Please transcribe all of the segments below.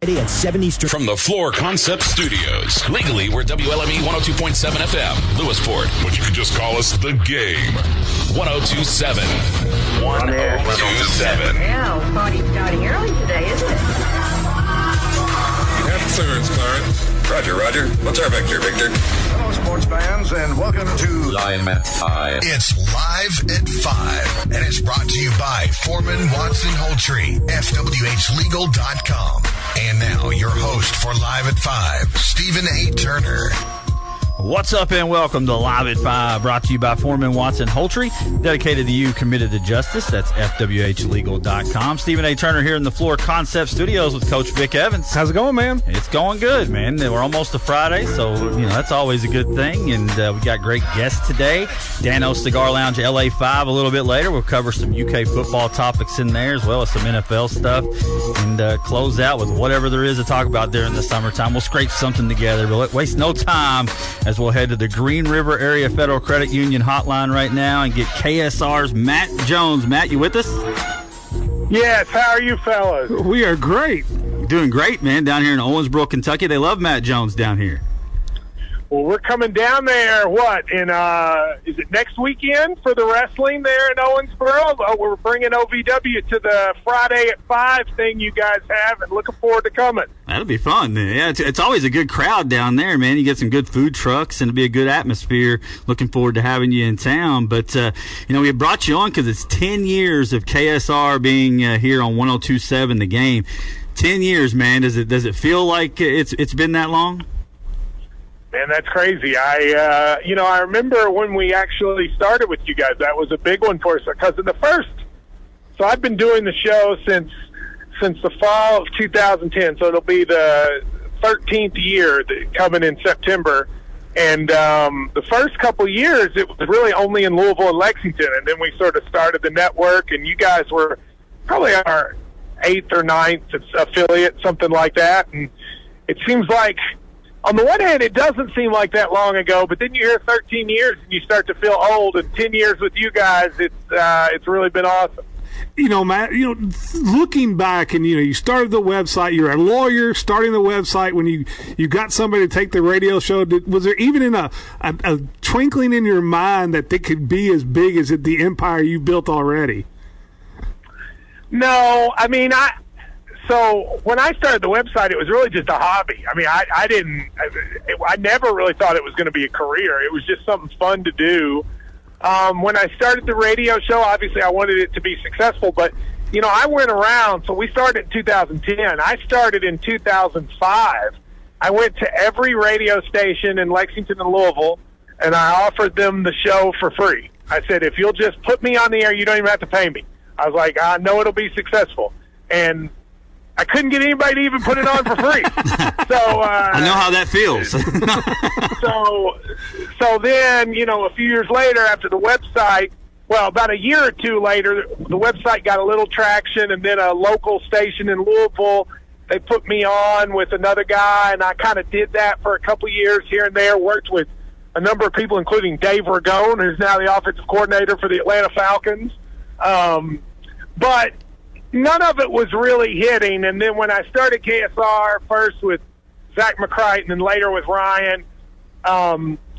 At 70 Street. From the Floor Concept Studios. Legally, we're WLME 102.7 FM, Lewisport. But you can just call us The Game. 102.7. 102.7. Yeah, party's starting early today, isn't it? You have clearance, Clarence. Roger. What's our vector, Victor? Hello, sports fans, and welcome to Live at 5. It's Live at 5, and it's brought to you by Foreman Watson Holtree, FWHlegal.com. And now, your host for Live at 5, Stephen A. Turner. What's up and welcome to Live at 5, brought to you by Foreman Watson Holtree, dedicated to you, committed to justice. That's FWHlegal.com. Stephen A. Turner here in the Floor Concept Studios with Coach Vic Evans. How's it going, man? It's going good, man. We're almost to Friday, so that's always a good thing. And we got great guests today. Dano's Cigar Lounge, LA 5 a little bit later. We'll cover some UK football topics in there as well as some NFL stuff, and close out with whatever there is to talk about during the summertime. We'll scrape something together, but waste no time as we'll head to the Green River Area Federal Credit Union hotline right now and get KSR's Matt Jones. Matt, you with us? Yes. How are you fellas? We are great. Doing great, man, down here in Owensboro, Kentucky. They love Matt Jones down here. Well, we're coming down there, is it next weekend for the wrestling there in Owensboro? We're bringing OVW to the Friday at 5 thing you guys have, and looking forward to coming. That'll be fun. Yeah, it's always a good crowd down there, man. You get some good food trucks, and it'll be a good atmosphere. Looking forward to having you in town. But, we brought you on because it's 10 years of KSR being here on 102.7 The Game. 10 years, man. Does it feel like it's been that long? Man, that's crazy. I remember when we actually started with you guys. That was a big one for us because in the first. So I've been doing the show since the fall of 2010. So it'll be the 13th year coming in September. And the first couple years, it was really only in Louisville and Lexington. And then we sort of started the network, and you guys were probably our 8th or 9th affiliate, something like that. And it seems like, on the one hand, it doesn't seem like that long ago, but then you hear 13 years and you start to feel old. And 10 years with you guys, it's really been awesome. Matt, looking back and, you started the website. You're a lawyer starting the website when you got somebody to take the radio show. Was there even in a twinkling in your mind that it could be as big as the empire you built already? No, So when I started the website, it was really just a hobby. I never really thought it was going to be a career. It was just something fun to do. When I started the radio show, obviously I wanted it to be successful, but, I went around. So we started in 2010. I started in 2005. I went to every radio station in Lexington and Louisville, and I offered them the show for free. I said, if you'll just put me on the air, you don't even have to pay me. I was like, I know it'll be successful. And I couldn't get anybody to even put it on for free. So I know how that feels. so then, a few years later after the website, about a year or two later, the website got a little traction, and then a local station in Louisville, they put me on with another guy, and I kind of did that for a couple of years here and there, worked with a number of people, including Dave Ragone, who's now the offensive coordinator for the Atlanta Falcons. But none of it was really hitting. And then when I started KSR, first with Zach McCright and then later with Ryan,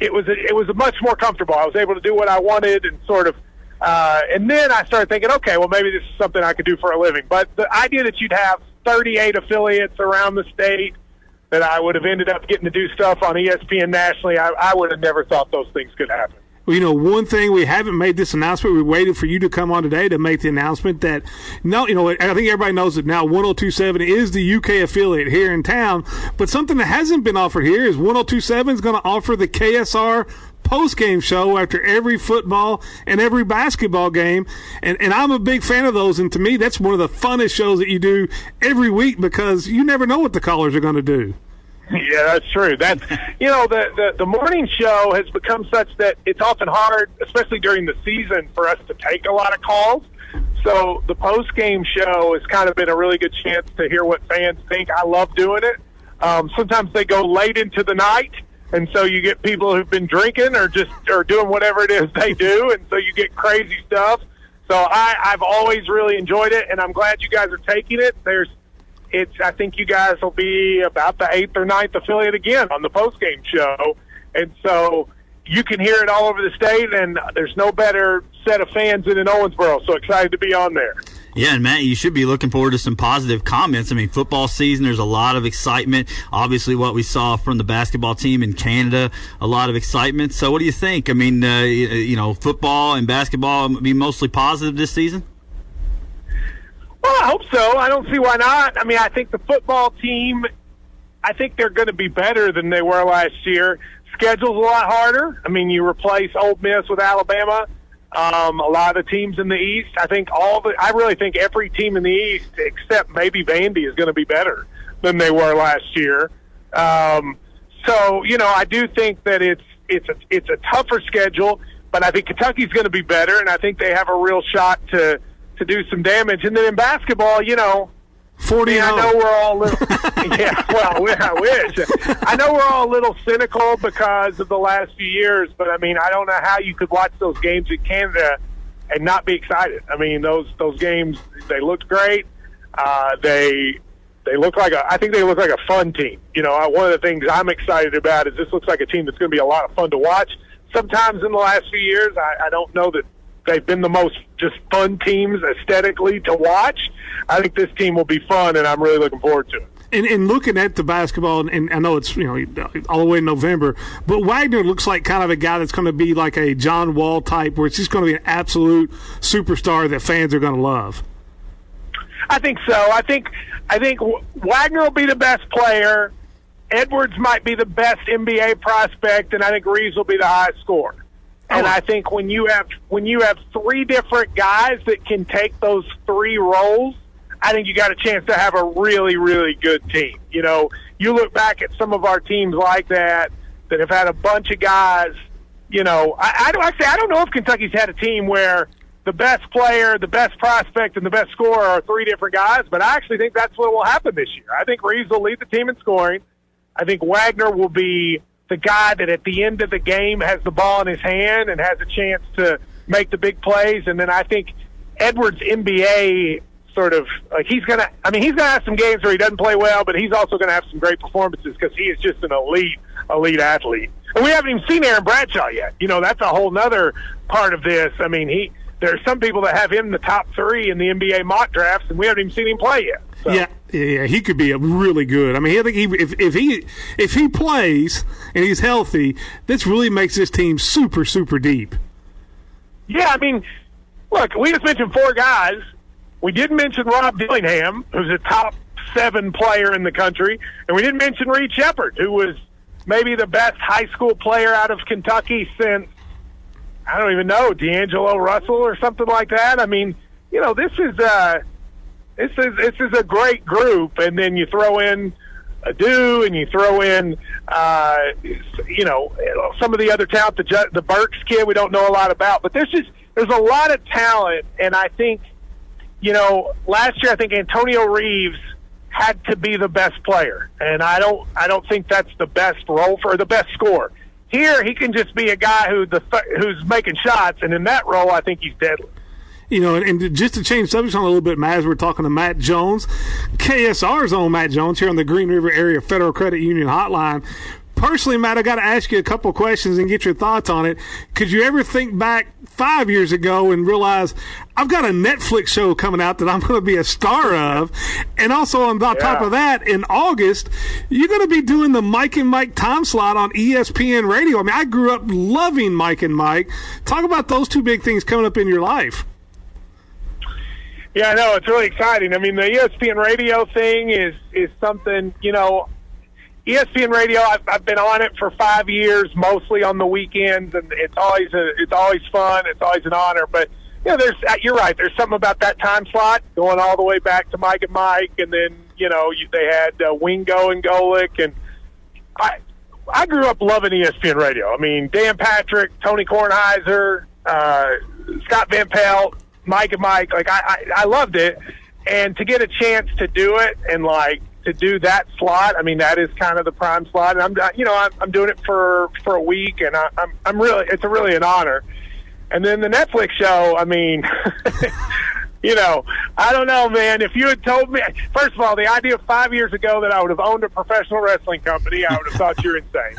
it was much more comfortable. I was able to do what I wanted and sort of, and then I started thinking, okay, well, maybe this is something I could do for a living. But the idea that you'd have 38 affiliates around the state, that I would have ended up getting to do stuff on ESPN nationally, I would have never thought those things could happen. Well, one thing, we haven't made this announcement. We waited for you to come on today to make the announcement that, I think everybody knows that now 102.7 is the UK affiliate here in town. But something that hasn't been offered here is 102.7 is going to offer the KSR post-game show after every football and every basketball game. And I'm a big fan of those. And to me, that's one of the funnest shows that you do every week because you never know what the callers are going to do. Yeah, that's true. That's the morning show has become such that it's often hard, especially during the season, for us to take a lot of calls. So the post game show has kind of been a really good chance to hear what fans think. I love doing it. Sometimes they go late into the night, and so you get people who've been drinking or doing whatever it is they do, and so you get crazy stuff. So I've always really enjoyed it, and I'm glad you guys are taking it. There's I think you guys will be about the 8th or 9th affiliate again on the post-game show. And so you can hear it all over the state, and there's no better set of fans than in Owensboro. So excited to be on there. Yeah, and Matt, you should be looking forward to some positive comments. I mean, football season, there's a lot of excitement. Obviously, what we saw from the basketball team in Canada, a lot of excitement. So what do you think? I mean, football and basketball be mostly positive this season? Well, I hope so. I don't see why not. I mean, I think the football team, I think they're going to be better than they were last year. Schedule's a lot harder. I mean, you replace Ole Miss with Alabama. A lot of the teams in the East, I really think every team in the East, except maybe Vandy, is going to be better than they were last year. I do think that it's a tougher schedule, but I think Kentucky's going to be better, and I think they have a real shot to do some damage. And then in basketball, 40. I know we're all a little, I wish. I know we're all a little cynical because of the last few years, but I mean, I don't know how you could watch those games in Canada and not be excited. I mean, those games, they looked great. They look like I think they look like a fun team. One of the things I'm excited about is this looks like a team that's going to be a lot of fun to watch. Sometimes in the last few years, I don't know that they've been the most just fun teams aesthetically to watch. I think this team will be fun, and I'm really looking forward to it. And looking at the basketball, and I know it's all the way in November, but Wagner looks like kind of a guy that's going to be like a John Wall type, where it's just going to be an absolute superstar that fans are going to love. I think so. I think Wagner will be the best player. Edwards might be the best NBA prospect, and I think Reeves will be the highest scorer. And I think when you have three different guys that can take those three roles, I think you got a chance to have a really, really good team. You look back at some of our teams like that have had a bunch of guys. I don't know if Kentucky's had a team where the best player, the best prospect, and the best scorer are three different guys, but I actually think that's what will happen this year. I think Reeves will lead the team in scoring. I think Wagner will be the guy that at the end of the game has the ball in his hand and has a chance to make the big plays. And then I think Edwards' NBA sort of he's going to have some games where he doesn't play well, but he's also going to have some great performances because he is just an elite athlete. And we haven't even seen Aaron Bradshaw yet. That's a whole nother part of this. I mean, there are some people that have him in the top 3 in the NBA mock drafts, and we haven't even seen him play yet. So. Yeah, he could be a really good. I mean, I think if he plays and he's healthy, this really makes this team super, super deep. Yeah, I mean, look, we just mentioned 4 guys. We didn't mention Rob Dillingham, who's a top 7 player in the country, and we didn't mention Reed Sheppard, who was maybe the best high school player out of Kentucky since, I don't even know, D'Angelo Russell or something like that. I mean, this is a great group, and then you throw in Adu, and you throw in some of the other talent, the Burks kid we don't know a lot about, but there's a lot of talent, and I think last year I think Antonio Reeves had to be the best player, and I don't think that's the best role for the best scorer. Here he can just be a guy who's making shots, and in that role I think he's deadly. And just to change subjects on a little bit, Matt, as we're talking to Matt Jones, KSR's own Matt Jones here on the Green River Area Federal Credit Union Hotline. Personally, Matt, I got to ask you a couple of questions and get your thoughts on it. Could you ever think back 5 years ago and realize I've got a Netflix show coming out that I'm going to be a star of? And also on top of that, in August, you're going to be doing the Mike and Mike time slot on ESPN Radio. I mean, I grew up loving Mike and Mike. Talk about those two big things coming up in your life. Yeah, I know. It's really exciting. I mean, the ESPN Radio thing is something, ESPN Radio, I've been on it for 5 years, mostly on the weekends, and it's always fun. It's always an honor. But, you're right. There's something about that time slot going all the way back to Mike and Mike, and then, they had Wingo and Golick. And I grew up loving ESPN Radio. I mean, Dan Patrick, Tony Kornheiser, Scott Van Pelt, Mike and Mike, I loved it, and to get a chance to do it and to do that slot, I mean that is kind of the prime slot, and I'm doing it for a week, and it's really an honor. And then the Netflix show, I mean, I don't know, man. If you had told me, first of all, the idea of 5 years ago that I would have owned a professional wrestling company, I would have thought you're insane.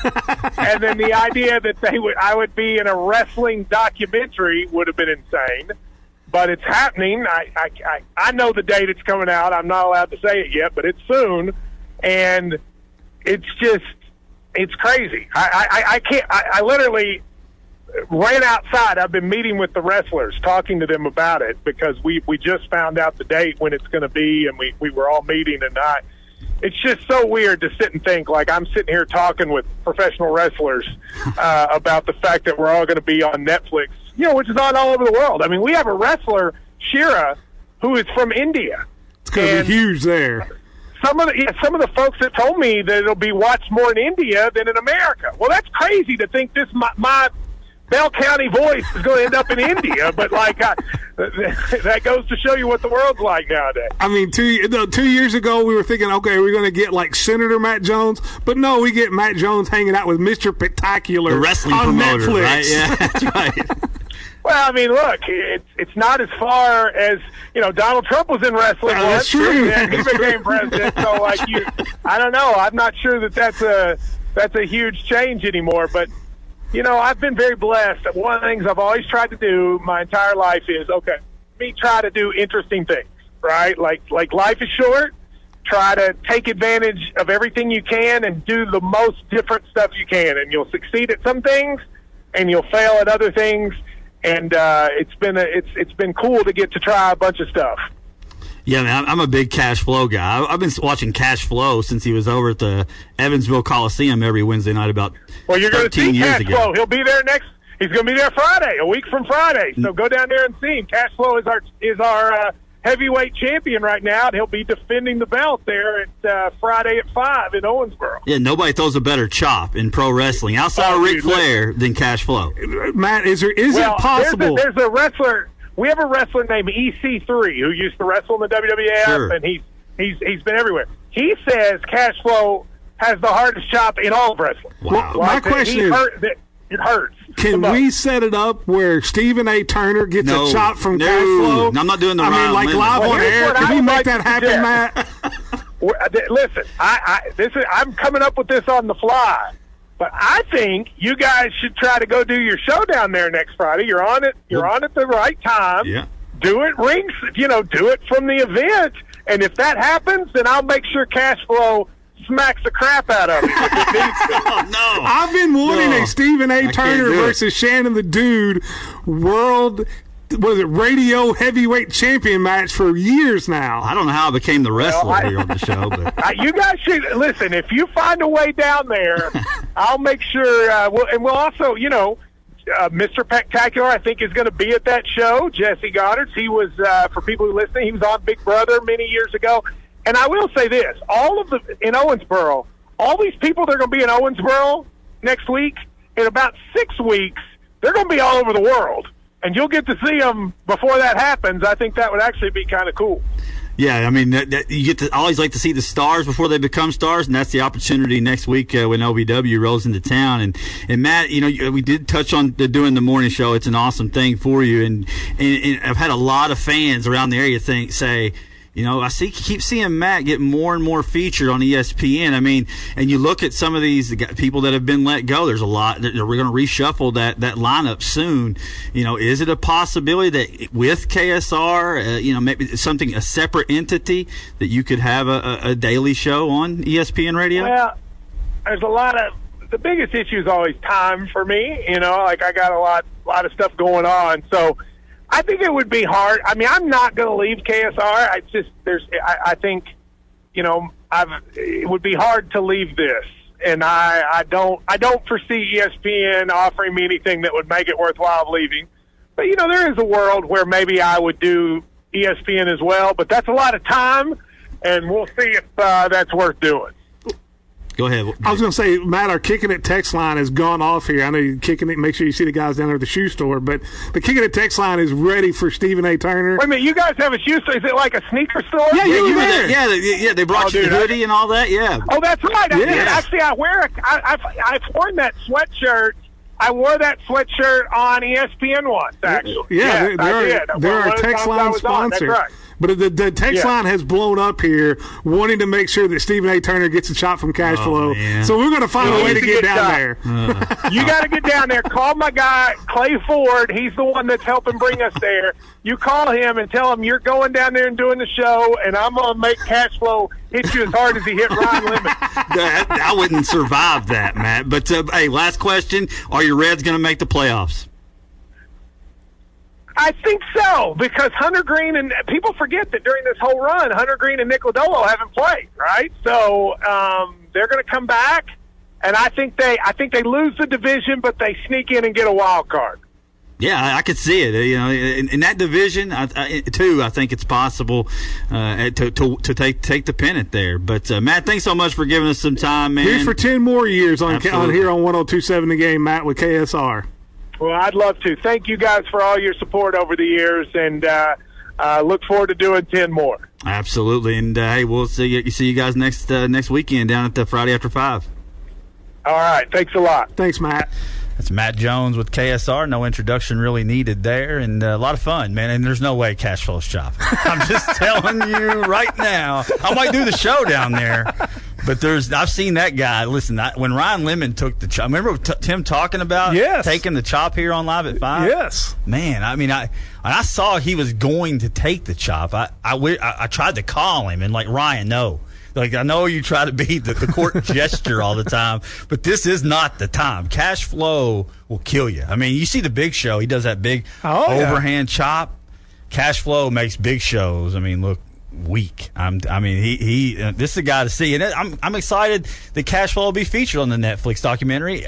And then the idea that I would be in a wrestling documentary would have been insane. But it's happening. I know the date it's coming out. I'm not allowed to say it yet, but it's soon. And it's crazy. I can't. I literally ran outside. I've been meeting with the wrestlers, talking to them about it, because we just found out the date when it's going to be, and we were all meeting, and it's just so weird to sit and think, like, I'm sitting here talking with professional wrestlers about the fact that we're all going to be on Netflix, which is on all over the world. I mean, we have a wrestler, Shira, who is from India. It's going to be huge there. Some of the folks that told me that it'll be watched more in India than in America. Well, that's crazy to think this my Bell County voice is going to end up in India, but that goes to show you what the world's like nowadays. I mean, 2 years ago we were thinking, okay, we're going to get like Senator Matt Jones, but no, we get Matt Jones hanging out with Mr. Spectacular, the wrestling on promoter, Netflix. right? Yeah, that's right. Well, I mean, look, it's not as far as, Donald Trump was in wrestling once. That's true. And he became president. So, I don't know. I'm not sure that's a huge change anymore. But, I've been very blessed. One of the things I've always tried to do my entire life is, okay, me try to do interesting things, right? Like life is short. Try to take advantage of everything you can and do the most different stuff you can. And you'll succeed at some things, and you'll fail at other things. And it's been cool to get to try a bunch of stuff. Yeah, man, I'm a big Cash Flow guy. I've been watching Cash Flow since he was over at the Evansville Coliseum every Wednesday night about 13 years ago. Well, you're going to see Cash Flow. He'll be there he's going to be there Friday, a week from Friday. So go down there and see him. Cash Flow is our heavyweight champion right now, and he'll be defending the belt there at Friday at 5 in Owensboro. Yeah, nobody throws a better chop in pro wrestling outside of Ric Flair than Cash Flow. Matt, is it possible? There's a wrestler. We have a wrestler named EC3 who used to wrestle in the WWF, sure. and he's been everywhere. He says Cash Flow has the hardest chop in all of wrestling. Wow. Well, my question is, it hurts. Can we set it up where Stephen A. Turner gets a chop from Cash Flow? No, I'm not doing the live on air. Can we make that happen, Matt? Listen, I'm coming up with this on the fly, but I think you guys should try to go do your show down there next Friday. You're on it. You're on at the right time. Yeah. Do it rings. Do it from the event, and if that happens, then I'll make sure Cash Flow smacks the crap out of him if it needs to. Oh, no. I've been wanting a Stephen A. Turner versus Shannon the Dude radio heavyweight champion match for years now. I don't know how I became the wrestler here on the show, but you guys should listen. If you find a way down there, I'll make sure. We'll also, Mr. Spectacular, I think, is going to be at that show. Jesse Goddard. He was, for people who listen, he was on Big Brother many years ago. And I will say this: in Owensboro, all these people that are going to be in Owensboro next week, in about 6 weeks, they're going to be all over the world. And you'll get to see them before that happens. I think that would actually be kind of cool. Yeah, I mean, you get to always like to see the stars before they become stars, and that's the opportunity next week when OVW rolls into town. And Matt, we did touch on doing the morning show. It's an awesome thing for you, and I've had a lot of fans around the area say, keep seeing Matt get more and more featured on ESPN. I mean, and you look at some of these people that have been let go. There's a lot. We're going to reshuffle that lineup soon. Is it a possibility that with KSR, maybe a separate entity that you could have a daily show on ESPN Radio? Well, there's a lot of. The biggest issue is always time for me. I got a lot of stuff going on, so. I think it would be hard. I mean, I'm not going to leave KSR. I think, it would be hard to leave this, and I don't foresee ESPN offering me anything that would make it worthwhile leaving. But there is a world where maybe I would do ESPN as well, but that's a lot of time, and we'll see if that's worth doing. Go ahead. I was going to say, Matt, our Kicking It text line has gone off here. I know you're kicking it. Make sure you see the guys down there at the shoe store. But the Kicking It text line is ready for Stephen A. Turner. Wait a minute, you guys have a shoe store? Is it like a sneaker store? Yeah, you were there. Yeah, they brought you the hoodie and all that. Yeah. Oh, that's right. Yes. Actually, I've worn that sweatshirt I wore that sweatshirt on ESPN once, actually. Yeah, Yes, they're our text line sponsor. That's right. But the text line has blown up here, wanting to make sure that Stephen A. Turner gets a shot from Cash Flow. Man. So we're going to find a way to get down there. You got to get down there. Call my guy, Clay Ford. He's the one that's helping bring us there. You call him and tell him you're going down there and doing the show, and I'm going to make Cash Flow hit you as hard as he hit Ryan Lemon. I wouldn't survive that, Matt. But, hey, last question. Are your Reds going to make the playoffs? I think so, because Hunter Green and people forget that during this whole run, Hunter Green and Nick Lodolo haven't played, right? So they're going to come back, and I think they lose the division, but they sneak in and get a wild card. Yeah, I could see it. You know, in that division, too, I think it's possible to take the pennant there. But Matt, thanks so much for giving us some time, man. Here's for 10 more years on here on 102.7 The Game, Matt, with KSR. Well, I'd love to. Thank you guys for all your support over the years, and look forward to doing 10 more. Absolutely, and hey, we'll see you guys next weekend down at the Friday After 5. All right, thanks a lot. Thanks, Matt. That's Matt Jones with KSR. No introduction really needed there, and a lot of fun, man. And there's no way Cash Flow's shopping. I'm just telling you right now. I might do the show down there, but I've seen that guy. Listen, when Ryan Lemon took the chop, remember Tim talking about taking the chop here on Live at 5? Yes. Man, I mean, I saw he was going to take the chop. I tried to call him and like, Ryan, no. Like, I know you try to be the court gesture all the time, but this is not the time. Cash Flow will kill you. I mean, you see the Big Show. He does that big overhand chop. Cash Flow makes Big Shows, I mean, look weak. This is a guy to see. And I'm excited that Cash Flow will be featured on the Netflix documentary.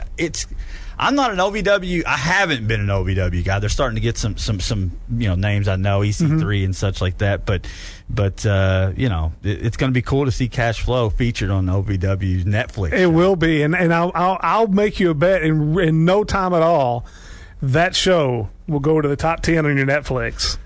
I'm not an OVW. I haven't been an OVW guy. They're starting to get some names I know, EC3 and such like that. But it's going to be cool to see Cash Flow featured on OVW's Netflix. It will be, and I'll make you a bet in no time at all that show will go to the top 10 on your Netflix.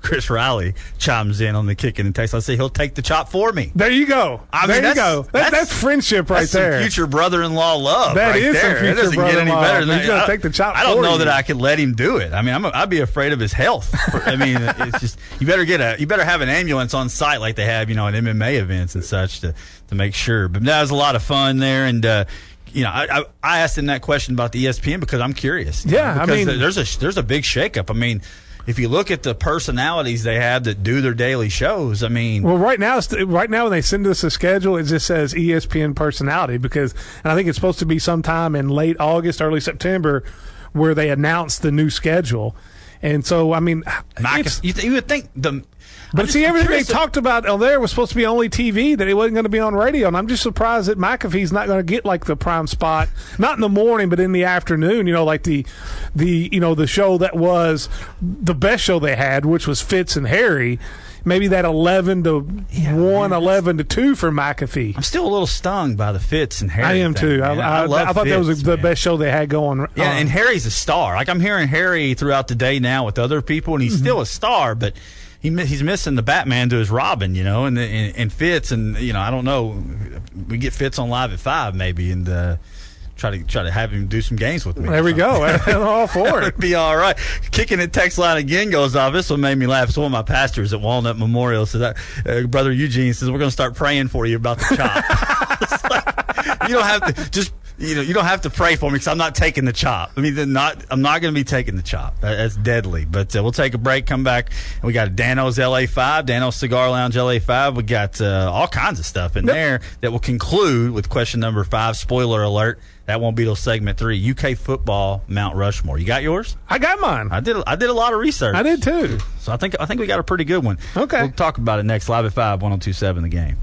Chris Riley chimes in on the kicking and text. I say he'll take the chop for me. There you go. There you go. That's friendship right there. That's some future brother-in-law love. That is some future it doesn't get any better than that. He's going to take the chop. I don't know that I could let him do it. I mean, I'd be afraid of his health. I mean, it's just you better have an ambulance on site like they have, at MMA events and such to make sure. But that was a lot of fun there, and. I asked him that question about the ESPN because I'm curious. Yeah, I mean, there's a big shakeup. I mean, if you look at the personalities they have that do their daily shows, I mean, well, right now when they send us a schedule, it just says ESPN personality and I think it's supposed to be sometime in late August, early September, where they announce the new schedule. And so, I mean, you would think But see, everything they talked about on there was supposed to be only TV, that it wasn't going to be on radio. And I'm just surprised that McAfee's not going to get like the prime spot, not in the morning, but in the afternoon, like the show that was the best show they had, which was Fitz and Harry. Maybe that 11 to 1, 11 to 2 for McAfee. I'm still a little stung by the Fitz and Harry. I am too. I thought that was the best show they had going. Yeah, and Harry's a star. Like, I'm hearing Harry throughout the day now with other people, and he's still a star, but he's missing the Batman to his Robin, and Fitz, and I don't know. We get Fitz on Live at 5 maybe, and try to have him do some games with me. There we go. I'm all for it. It'd be all right. Kicking it text line again goes off. This one made me laugh. It's one of my pastors at Walnut Memorial says, Brother Eugene says, we're going to start praying for you about the chop. It's like, you don't have to just. You don't have to pray for me because I'm not taking the chop. I mean, I'm not going to be taking the chop. That's deadly. But we'll take a break, come back, and we got Dano's LA5, Dano's Cigar Lounge LA5. We got all kinds of stuff in there that will conclude with question number 5. Spoiler alert. That won't be till segment 3. UK football, Mount Rushmore. You got yours? I got mine. I did a lot of research. I did too. So I think we got a pretty good one. Okay. We'll talk about it next. Live at 5, 102.7 The Game.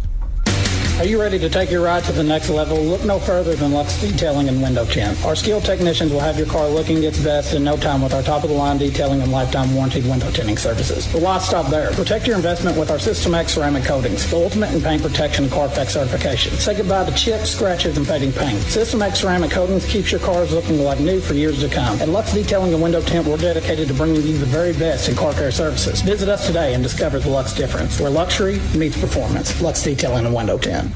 Are you ready to take your ride to the next level? Look no further than Lux Detailing and Window Tint. Our skilled technicians will have your car looking its best in no time with our top-of-the-line detailing and lifetime warranted window tinting services. But why stop there? Protect your investment with our System X ceramic coatings, the ultimate in paint protection and Carfax certification. Say goodbye to chips, scratches, and fading paint. System X ceramic coatings keeps your cars looking like new for years to come. At Lux Detailing and Window Tint, we're dedicated to bringing you the very best in car care services. Visit us today and discover the Lux difference, where luxury meets performance. Lux Detailing and Window Tint.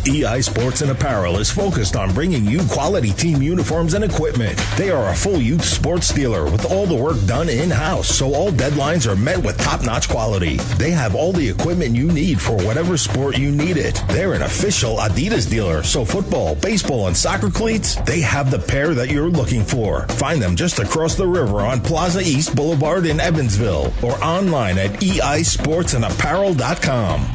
EI Sports and Apparel is focused on bringing you quality team uniforms and equipment. They are a full youth sports dealer with all the work done in-house, so all deadlines are met with top-notch quality. They have all the equipment you need for whatever sport you need it. They're an official Adidas dealer, so football, baseball, and soccer cleats, they have the pair that you're looking for. Find them just across the river on Plaza East Boulevard in Evansville or online at eisportsandapparel.com.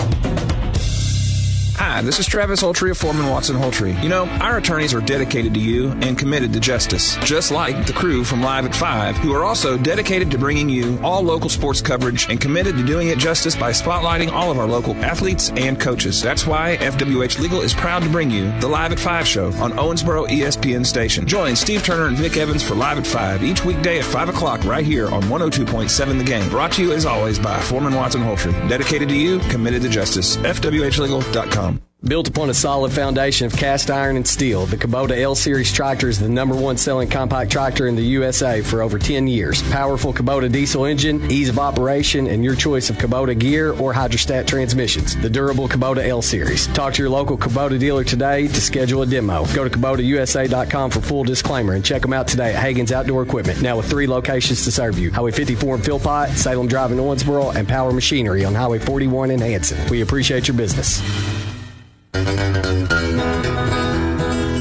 Hi, this is Travis Holtree of Foreman Watson Holtree. You know, our attorneys are dedicated to you and committed to justice, just like the crew from Live at 5, who are also dedicated to bringing you all local sports coverage and committed to doing it justice by spotlighting all of our local athletes and coaches. That's why FWH Legal is proud to bring you the Live at 5 show on Owensboro ESPN station. Join Steve Turner and Vic Evans for Live at 5 each weekday at 5 o'clock right here on 102.7 The Game. Brought to you, as always, by Foreman Watson Holtree. Dedicated to you, committed to justice. FWHlegal.com. Built upon a solid foundation of cast iron and steel, the Kubota L-Series tractor is the #1 selling compact tractor in the USA for over 10 years. Powerful Kubota diesel engine, ease of operation, and your choice of Kubota gear or hydrostat transmissions. The durable Kubota L-Series. Talk to your local Kubota dealer today to schedule a demo. Go to KubotaUSA.com for full disclaimer and check them out today at Hagen's Outdoor Equipment. Now with 3 locations to serve you. Highway 54 in Philpott, Salem Drive in Owensboro, and Power Machinery on Highway 41 in Hanson. We appreciate your business.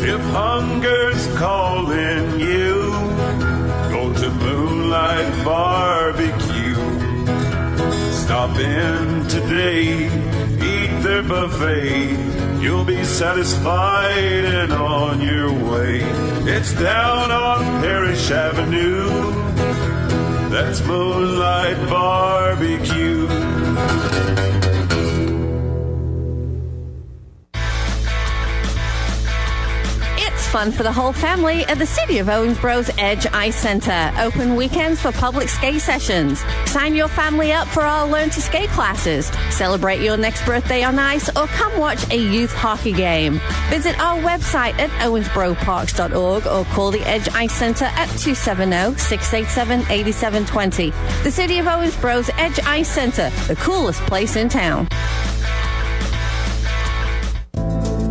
If hunger's calling you, go to Moonlight Barbecue. Stop in today, eat their buffet. You'll be satisfied and on your way. It's down on Parrish Avenue. That's Moonlight Barbecue. Fun for the whole family at the City of Owensboro's Edge Ice Center. Open weekends for public skate sessions. Sign your family up for our Learn to Skate classes. Celebrate your next birthday on ice or come watch a youth hockey game. Visit our website at owensboroparks.org or call the Edge Ice Center at 270-687-8720. The City of Owensboro's Edge Ice Center, the coolest place in town.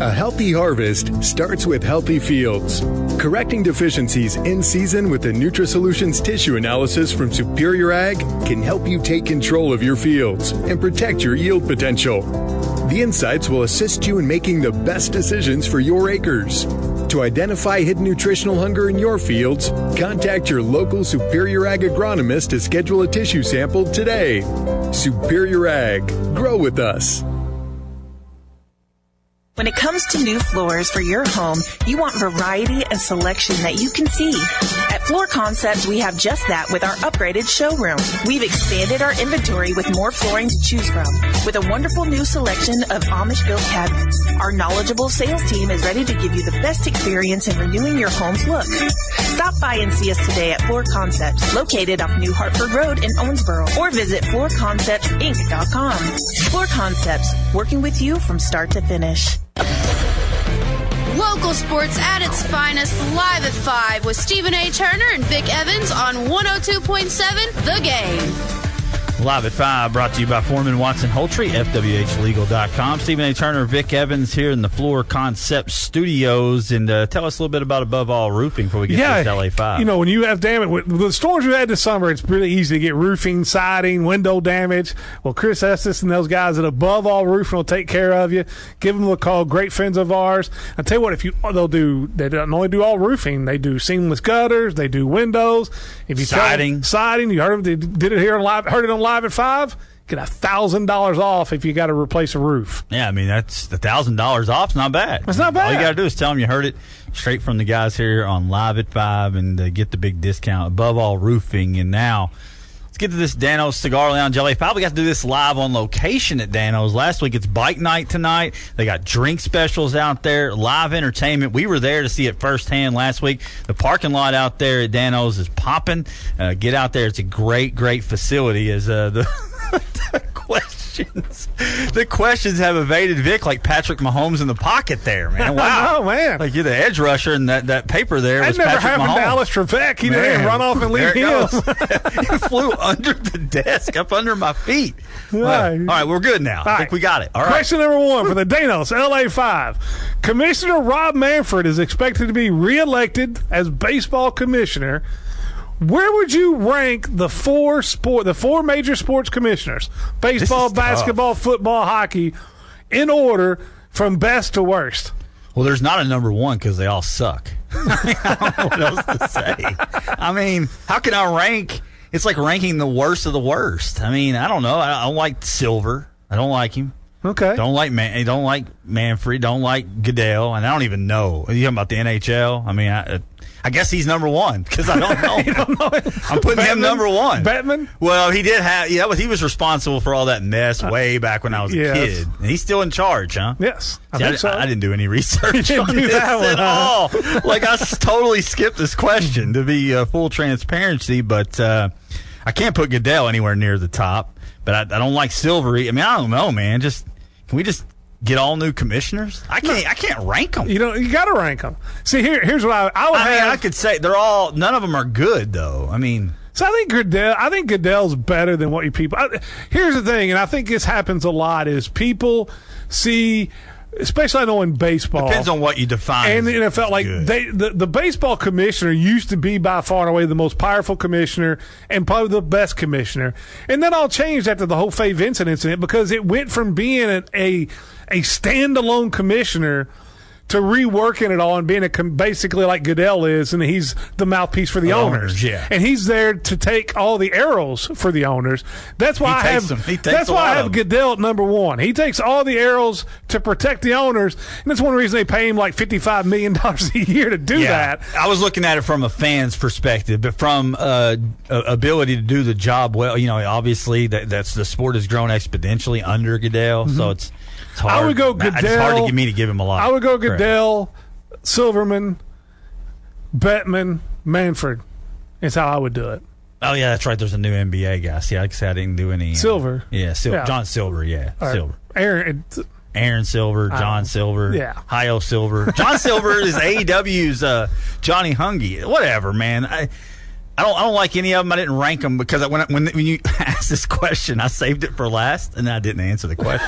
A healthy harvest starts with healthy fields. Correcting deficiencies in season with the NutriSolutions tissue analysis from Superior Ag can help you take control of your fields and protect your yield potential. The insights will assist you in making the best decisions for your acres. To identify hidden nutritional hunger in your fields, contact your local Superior Ag agronomist to schedule a tissue sample today. Superior Ag. Grow with us. When it comes to new floors for your home, you want variety and selection that you can see. At Floor Concepts, we have just that with our upgraded showroom. We've expanded our inventory with more flooring to choose from, with a wonderful new selection of Amish-built cabinets. Our knowledgeable sales team is ready to give you the best experience in renewing your home's look. Stop by and see us today at Floor Concepts, located off New Hartford Road in Owensboro, or visit floorconceptsinc.com. Floor Concepts, working with you from start to finish. Local sports at its finest, live at 5 with Stephen A. Turner and Vic Evans on 102.7 The Game. Live at 5, brought to you by Foreman Watson Holtree, FWHlegal.com. Stephen A. Turner, Vic Evans here in the Floor Concept Studios. And tell us a little bit about Above All Roofing before we get to this LA5. You know, when you have damage, with the storms we had this summer, it's really easy to get roofing, siding, window damage. Well, Chris Estes and those guys at Above All Roofing will take care of you. Give them a call. Great friends of ours. I tell you what, they don't only do all roofing. They do seamless gutters. They do windows. If you siding. You heard them. They did it here on live. Heard it on Live at 5. Get $1,000 off if you got to replace a roof. Yeah, I mean, that's $1,000 off. It's not bad. It's not bad. All you got to do is tell them you heard it straight from the guys here on Live at 5 and get the big discount. Above All Roofing. And now, let's get to this Dano's Cigar Lounge LA5. We got to do this live on location at Dano's. Last week, it's bike night tonight. They got drink specials out there, live entertainment. We were there to see it firsthand last week. The parking lot out there at Dano's is popping. Get out there. It's a great, great facility. As the question The questions have evaded Vic like Patrick Mahomes in the pocket there, man. Wow. Oh, man. Like you're the edge rusher, and that paper there was that never Patrick happened Mahomes. to Alice Trebek. He didn't run off and leave him. It flew under the desk, up under my feet. Right. All right, we're good now. I think we got it. All right. Question number 1 for the Danos LA5. Commissioner Rob Manfred is expected to be reelected as baseball commissioner. Where would you rank the four major sports commissioners? Baseball, basketball, football, hockey, in order from best to worst. Well, there's not a number 1 because they all suck. I don't know what else to say. I mean, how can I rank? It's like ranking the worst of the worst. I mean, I don't know. I don't like Silver. I don't like him. Okay. Don't like Manfred. Don't like Goodell. And I don't even know. Are you talking about the NHL? I mean, I guess he's number 1 because I don't know. You don't know. I'm putting him number 1. Bettman? Well, he did have. Yeah, he was responsible for all that mess way back when I was a kid. And he's still in charge, huh? Yes, I think so. I didn't do any research on do this that one, at all. Like I totally skipped this question to be full transparency, but I can't put Goodell anywhere near the top. But I don't like Silvery. I mean, I don't know, man. Can we just get all new commissioners? I can't rank them. You got to rank them. See, here's what I would have. I could say none of them are good, though. I mean. So I think Goodell's better than what you people. Here's the thing, and I think this happens a lot, is people see, especially I know in baseball. Depends on what you define. And the NFL, like the baseball commissioner used to be by far and away the most powerful commissioner and probably the best commissioner. And that all changed after the whole Faye Vincent incident because it went from being a standalone commissioner to reworking it all and being basically like Goodell is, and he's the mouthpiece for the owners. Yeah. And he's there to take all the arrows for the owners. That's why I have Goodell at number 1. He takes all the arrows to protect the owners, and that's one reason they pay him like $55 million a year to do that. I was looking at it from a fan's perspective, but from ability to do the job well, obviously that's the sport has grown exponentially under Goodell, so it's hard. I would go Goodell. It's hard to me to give him a lot. I would go Goodell, Silverman, Bettman, Manfred. Is how I would do it. Oh yeah, that's right. There's a new NBA guy. See, like I said, I didn't do any Silver. John Silver. Yeah, Silver. Aaron Silver, John Silver, Hio Silver. John Silver is AEW's Johnny Hungy. Whatever, man. I don't like any of them. I didn't rank them because when you asked this question, I saved it for last, and I didn't answer the question.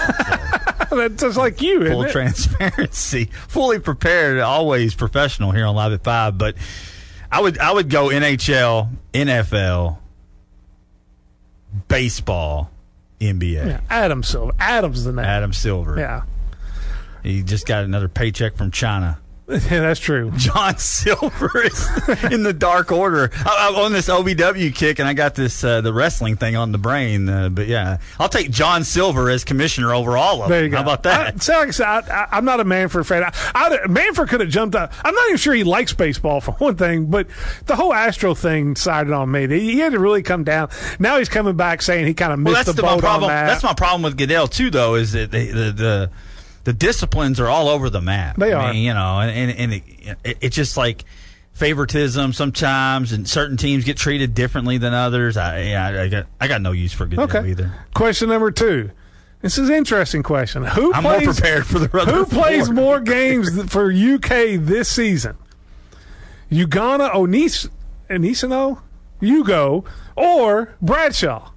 So. That's just like you, Full isn't it? transparency. Fully prepared, always professional here on Live at 5. But I would go NHL, NFL, baseball, NBA. Yeah, Adam Silver. Adam's the name. Adam Silver. Yeah. He just got another paycheck from China. Yeah, that's true. John Silver is in the Dark Order. I'm on this OVW kick, and I got this the wrestling thing on the brain. But yeah, I'll take John Silver as commissioner over all of them. There you go. How about that? Like I said, I'm not a Manfred fan. Manfred could have jumped up. I'm not even sure he likes baseball for one thing, but the whole Astro thing sided on me. He had to really come down. Now he's coming back saying he kind of missed the boat on that. That's my problem with Goodell too, though, is that the disciplines are all over the map. They are. I mean, and it's just like favoritism sometimes, and certain teams get treated differently than others. I got no use for Goodell either. Question number 2. This is an interesting question. I'm more prepared for the other Who four. plays more games for UK this season? Ugana Onisino, Hugo, or Bradshaw?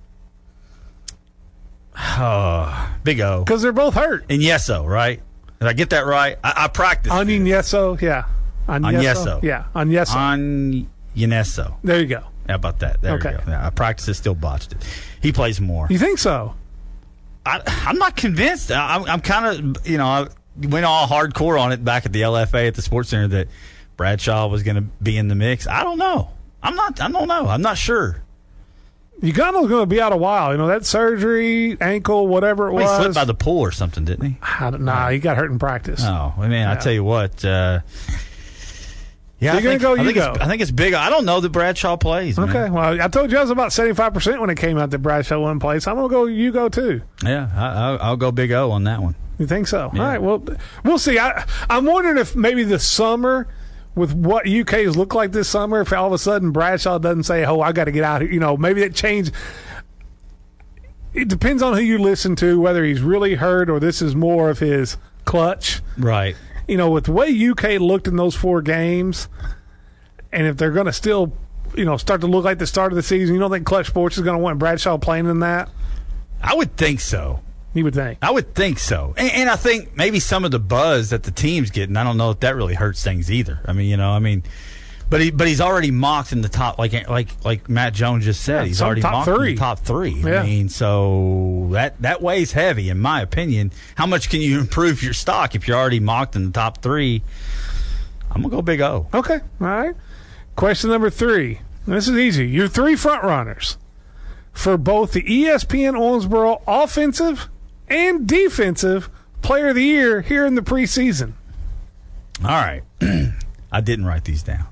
Big O. Because they're both hurt. And Yeso, right? Did I get that right? I practiced. Onion Yeso, yeah. Yeso. Yeah, on Yeso. On Yeso. There you go. How about that? There Okay. you go. Yeah, I practiced it, still botched it. He plays more. You think so? I'm not convinced. I'm kind of, I went all hardcore on it back at the LFA at the Sports Center that Bradshaw was going to be in the mix. I don't know. I don't know. I'm not sure. Ugano's going to be out a while. That surgery, ankle, whatever it was. He slipped by the pool or something, didn't he? Nah, he got hurt in practice. Oh, I mean, I tell you what. Yeah, you're going to go Hugo. I think it's big. I don't know that Bradshaw plays. Man. Okay, well, I told you I was about 75% when it came out that Bradshaw wouldn't play, so I'm going to go Hugo too. Yeah, I'll go Big O on that one. You think so? Yeah. All right, well, we'll see. I'm wondering if maybe the summer, with what UK's look like this summer, if all of a sudden Bradshaw doesn't say, I got to get out here. Maybe it changed. it depends on who you listen to, whether he's really hurt or this is more of his clutch. Right. You know, with the way UK looked in those 4 games, and if they're going to still, start to look like the start of the season, you don't think Clutch Sports is going to want Bradshaw playing in that? I would think so. You would think. I would think so. And I think maybe some of the buzz that the team's getting, I don't know if that really hurts things either. But he's already mocked in the top, like Matt Jones just said. He's already mocked in the top 3. Yeah. So that weighs heavy, in my opinion. How much can you improve your stock if you're already mocked in the top 3? I'm going to go Big O. Okay. All right. Question number 3. This is easy. Your 3 front runners for both the ESPN Owensboro offensive and defensive player of the year here in the preseason. All right. I didn't write these down.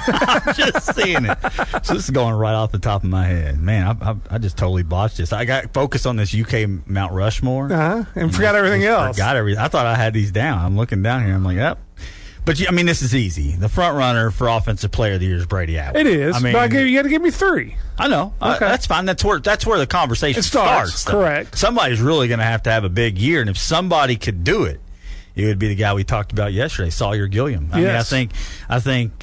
I'm just seeing it. So this is going right off the top of my head. Man, I just totally botched this. I got focused on this UK Mount Rushmore. And forgot everything else. Forgot everything. I thought I had these down. I'm looking down here. I'm like, yep. But, this is easy. The front runner for Offensive Player of the Year is Brady Atwood. It is. But you got to give me 3. I know. Okay. That's fine. That's where the conversation starts. Correct. Somebody's really going to have a big year. And if somebody could do it, it would be the guy we talked about yesterday, Sawyer Gilliam. I think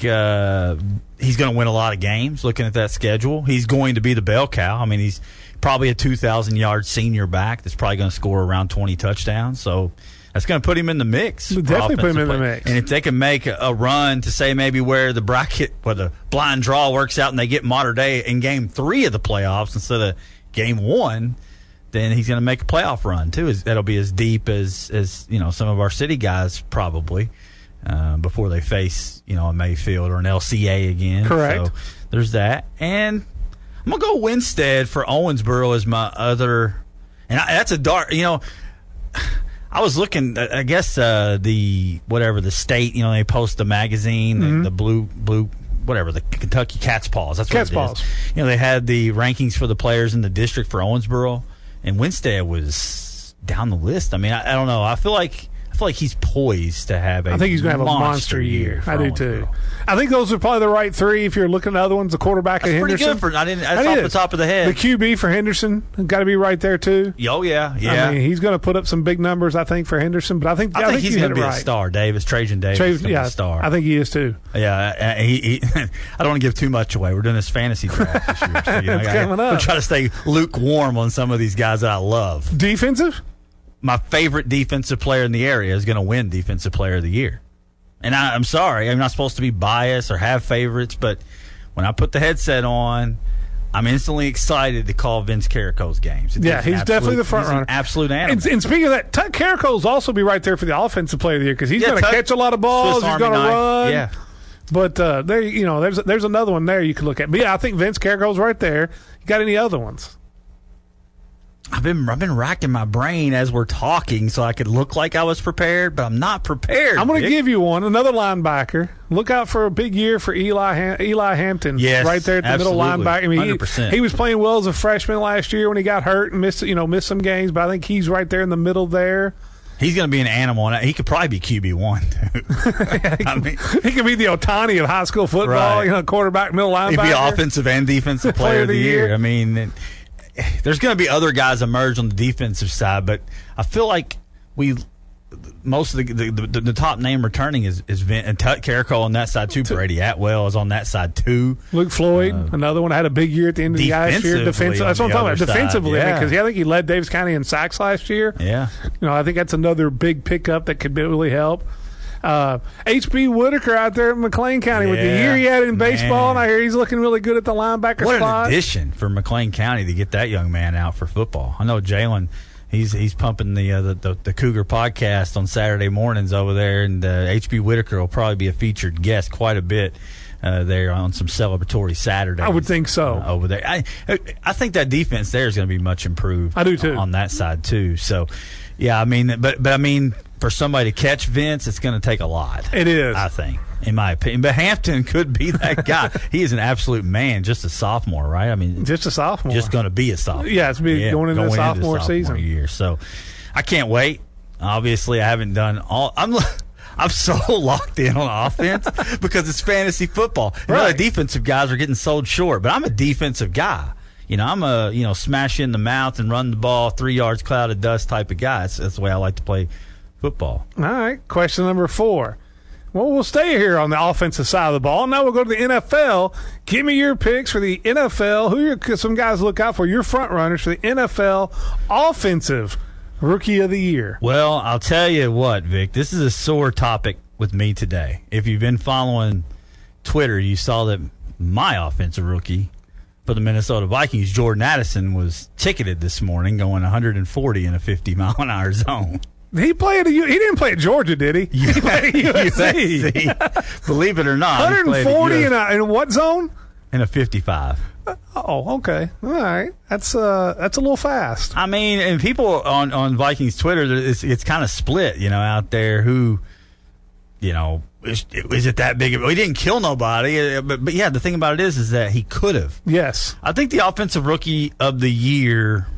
he's going to win a lot of games looking at that schedule. He's going to be the bell cow. He's probably a 2,000-yard senior back that's probably going to score around 20 touchdowns. So that's going to put him in the mix. Definitely put him in the mix. And if they can make a run to say maybe where the bracket, where the blind draw works out and they get Mater Dei in game 3 of the playoffs instead of game 1, then he's going to make a playoff run too. That'll be as deep as some of our city guys probably before they face a Mayfield or an LCA again. Correct. So there's that, and I'm gonna go Winstead for Owensboro as my other, and that's a dark. I was looking. I guess the state. They post the magazine, the blue. Whatever, the Kentucky Cat's Paws. That's what Cat's Paws. They had the rankings for the players in the district for Owensboro. And Winstead was down the list. I don't know. I feel like he's poised to have I think he's going to have a monster year. I do too. I think those are probably the right 3. If you're looking at other ones, the quarterback of Henderson. Pretty good that's off the top of the head. The QB for Henderson got to be right there too. Oh yeah. He's going to put up some big numbers, I think, for Henderson. But I think he's going to be a star. Trajan Davis is going to be a star. I think he is too. Yeah, he I don't want to give too much away. We're doing this fantasy draft this year, so it's coming up. I'm trying to stay lukewarm on some of these guys that I love. Defensive. My favorite defensive player in the area is going to win Defensive Player of the Year. And I'm sorry, I'm not supposed to be biased or have favorites, but when I put the headset on, I'm instantly excited to call Vince Carrico's games. He's definitely the front runner. He's an absolute animal. And speaking of that, Tuck Carrico's also be right there for the Offensive Player of the Year because he's going to catch a lot of balls. He's going to run. Yeah. But there's another one there you can look at. But I think Vince Carrico's right there. You got any other ones? I've been racking my brain as we're talking so I could look like I was prepared, but I'm not prepared. I'm going to give you one. Another linebacker. Look out for a big year for Eli Hampton. Yes, right there at the middle linebacker. 100%. He was playing well as a freshman last year when he got hurt and missed some games, but I think he's right there in the middle there. He's going to be an animal, and he could probably be QB1 too. He could be the Ohtani of high school football. Right. Quarterback, middle linebacker. He'd be offensive and defensive player of the year. There's going to be other guys emerge on the defensive side, but I feel like most of the top name returning is Vin, and Carrico on that side too. Brady Atwell is on that side too. Luke Floyd, another one, had a big year at the end of the last year. Defensively, that's what I'm talking about. Defensively, because I think he led Davis County in sacks last year. Yeah, I think that's another big pickup that could really help. H.B. Whitaker out there in McLean County with the year he had in baseball, and I hear he's looking really good at the linebacker spot. What an addition for McLean County to get that young man out for football. I know Jalen, he's pumping the Cougar podcast on Saturday mornings over there, and H.B. Whitaker will probably be a featured guest quite a bit there on some celebratory Saturdays. I would think so. Over there. I think that defense there is going to be much improved. I do too. On that side too. So, yeah, but for somebody to catch Vince, it's going to take a lot. It is. I think, in my opinion. But Hampton could be that guy. He is an absolute man, just a sophomore, right? Just a sophomore. Just going to be a sophomore. Yeah, it's going into the sophomore season. Year. So I can't wait. Obviously, I haven't done all. I'm so locked in on offense because it's fantasy football. Right. The defensive guys are getting sold short, but I'm a defensive guy. I'm a smash in the mouth and run the ball 3 yards cloud of dust type of guy. That's the way I like to play football. All right, question number 4. Well, we'll stay here on the offensive side of the ball. Now we'll go to the NFL. Give me your picks for the NFL. Who are some guys to look out for? Your front runners for the NFL Offensive Rookie of the Year. Well, I'll tell you what, Vic. This is a sore topic with me today. If you've been following Twitter, you saw that my offensive rookie for the Minnesota Vikings, Jordan Addison, was ticketed this morning going 140 in a 50-mile-an-hour zone. He didn't play at Georgia, did he? He played at USC. Believe it or not. 140 in what zone? In a 55. Oh, okay. All right. That's a little fast. I mean, and people on Vikings Twitter, it's kind of split, out there who, is it that big of he didn't kill nobody, but yeah, the thing about it is that he could have. Yes. I think the offensive rookie of the year,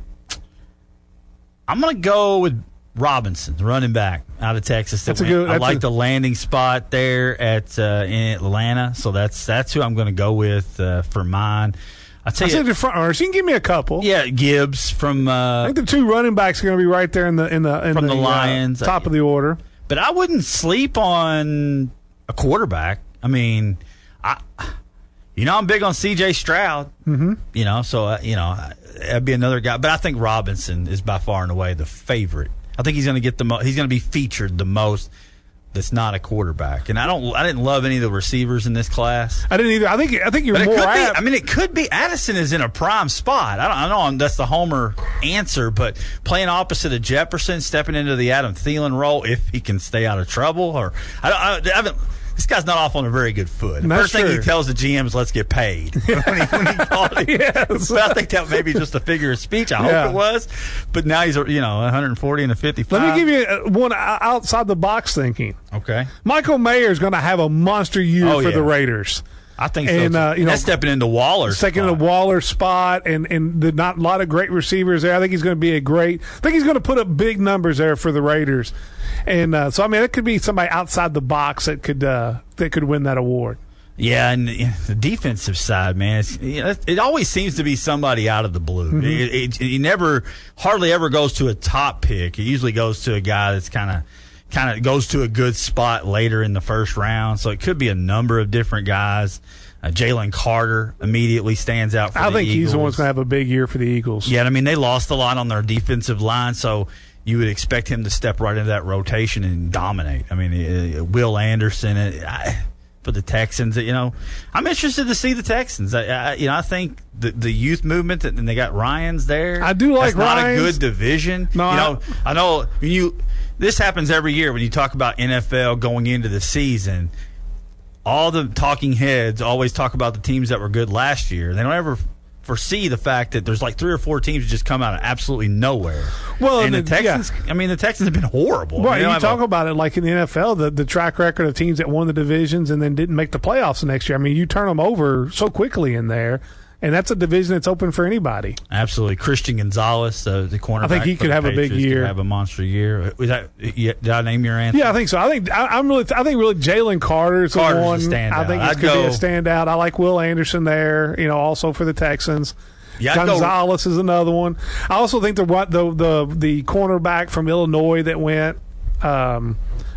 I'm going to go with Robinson, the running back out of Texas. I like the landing spot there in Atlanta, so that's who I'm going to go with for mine. I said the front runners. You can give me a couple. Yeah, Gibbs from. I think the 2 running backs are going to be right there in the Lions, top of the order. But I wouldn't sleep on a quarterback. I mean, I'm big on C.J. Stroud. Mm-hmm. So that'd be another guy. But I think Robinson is by far and away the favorite. I think he's going to get he's going to be featured the most. That's not a quarterback, and I didn't love any of the receivers in this class. I didn't either. I think you're more apt. It could be Addison is in a prime spot. I know that's the homer answer, but playing opposite of Jefferson, stepping into the Adam Thielen role if he can stay out of trouble, or I haven't. This guy's not off on a very good foot. The first thing he tells the GM is, let's get paid. when he called him. Yes. But I think that may be just a figure of speech. I hope it was. But now he's 140 and a 55. Let me give you one outside the box thinking. Okay. Michael Mayer is going to have a monster year for the Raiders. I think so. And that's stepping into Waller's second in the Waller spot, and not a lot of great receivers there. I think he's going to be I think he's going to put up big numbers there for the Raiders, and so it could be somebody outside the box that could win that award. Yeah, and the defensive side, man, it always seems to be somebody out of the blue. Mm-hmm. He never, hardly ever goes to a top pick. It usually goes to a guy that's kind of goes to a good spot later in the first round. So it could be a number of different guys. Jalen Carter immediately stands out for the Eagles. I think he's the one that's going to have a big year for the Eagles. Yeah, they lost a lot on their defensive line, so you would expect him to step right into that rotation and dominate. Will Anderson for the Texans. I'm interested to see the Texans. I think the youth movement, and they got Ryans there. I do like Ryans. Not a good division. No, I know this happens every year when you talk about NFL going into the season. All the talking heads always talk about the teams that were good last year. They don't ever foresee the fact that there's like 3 or 4 teams that just come out of absolutely nowhere. Well, and the Texans, the Texans have been horrible. Right, you talk about it like in the NFL, the track record of teams that won the divisions and then didn't make the playoffs the next year. You turn them over so quickly in there. And that's a division that's open for anybody. Absolutely. Christian Gonzalez, the cornerback. I think he could have a big year. Could have a monster year. Did I name your answer? Yeah, I think so. I think really Jalen Carter's the one. A standout. I think he's going to be a standout. I like Will Anderson there. Also for the Texans. Yeah, Gonzalez is another one. I also think the cornerback from Illinois that went.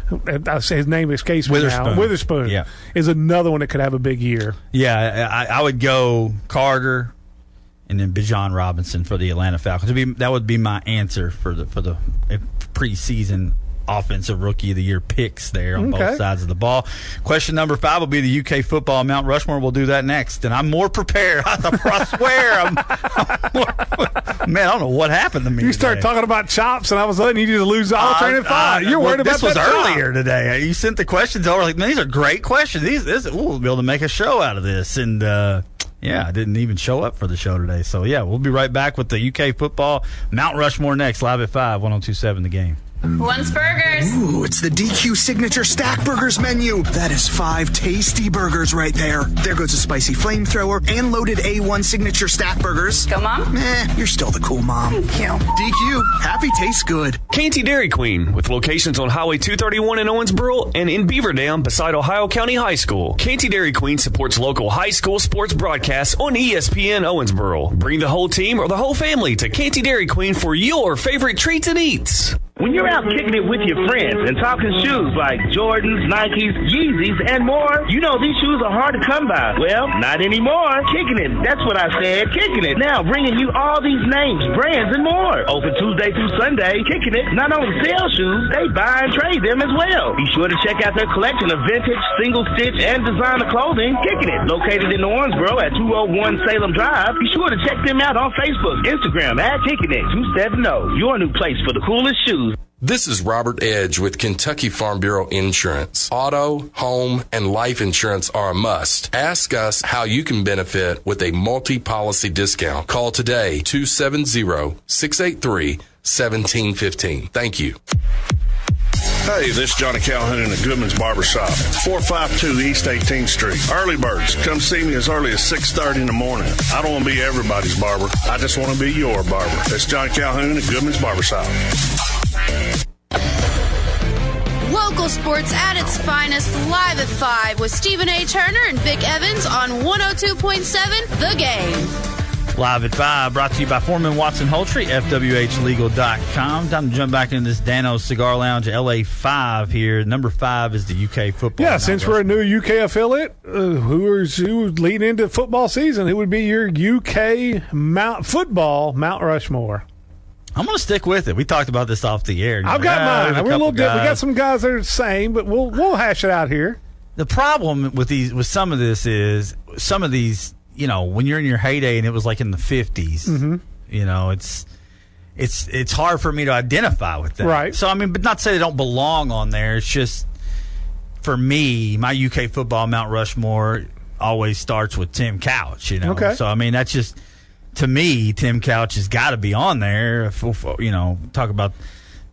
His name escapes me now. Witherspoon is another one that could have a big year. Yeah, I would go Carter and then Bijan Robinson for the Atlanta Falcons. That would be my answer for the preseason offensive rookie of the year picks there on both sides of the ball. Question number 5 will be the UK football Mount Rushmore. We'll do that next, and I'm more prepared. I swear, I'm more, man. I don't know what happened to me. You start talking about chops, and all of a sudden you just lose all train of thought. You're worried about this was earlier today. You sent the questions over like, man, these are great questions. We'll be able to make a show out of this, and I didn't even show up for the show today. So we'll be right back with the UK football Mount Rushmore next, live at 5, 102.7 The Game. Who wants burgers? Ooh, it's the DQ Signature Stack Burgers menu. That is 5 tasty burgers right there. There goes a spicy flamethrower and loaded A1 Signature Stack Burgers. Go, Mom? You're still the cool mom. Thank you. DQ, happy tastes good. Canty Dairy Queen, with locations on Highway 231 in Owensboro and in Beaver Dam beside Ohio County High School. Canty Dairy Queen supports local high school sports broadcasts on ESPN Owensboro. Bring the whole team or the whole family to Canty Dairy Queen for your favorite treats and eats. When you're out kicking it with your friends and talking shoes like Jordans, Nikes, Yeezys, and more, you know these shoes are hard to come by. Well, not anymore. Kicking it. That's what I said. Kicking it. Now bringing you all these names, brands, and more. Open Tuesday through Sunday. Kicking it not only sell shoes, they buy and trade them as well. Be sure to check out their collection of vintage, single stitch, and designer clothing. Kicking it. Located in Owensboro at 201 Salem Drive. Be sure to check them out on Facebook, Instagram at Kicking It 270. Your new place for the coolest shoes. This is Robert Edge with Kentucky Farm Bureau Insurance. Auto, home, and life insurance are a must. Ask us how you can benefit with a multi-policy discount. Call today, 270-683-1715. Thank you. Hey, this is Johnny Calhoun at Goodman's Barbershop, 452 East 18th Street. Early birds, come see me as early as 6:30 in the morning. I don't want to be everybody's barber. I just want to be your barber. That's Johnny Calhoun at Goodman's Barbershop. Local sports at its finest, live at 5 with Stephen A. Turner and Vic Evans on 102.7 The Game. Live at 5, brought to you by Foreman Watson Holtry, FWHlegal.com. Time to jump back into this Dano's Cigar Lounge, LA5 here. Number 5 is the UK football. Yeah, since we're a new UK affiliate, who's leading into football season, who would be your UK Mount Rushmore? I'm going to stick with it. We talked about this off the air. I've got mine. We're a little different. We got some guys that are the same, but we'll hash it out here. The problem with some of this is some of these, you know, when you're in your heyday and it was like in the 50s, you know, it's hard for me to identify with that. Right. So, I mean, but not to say they don't belong on there. It's just, for me, my UK football Mount Rushmore always starts with Tim Couch, you know. Okay. So, I mean, that's just, to me, Tim Couch has got to be on there. You know, talk about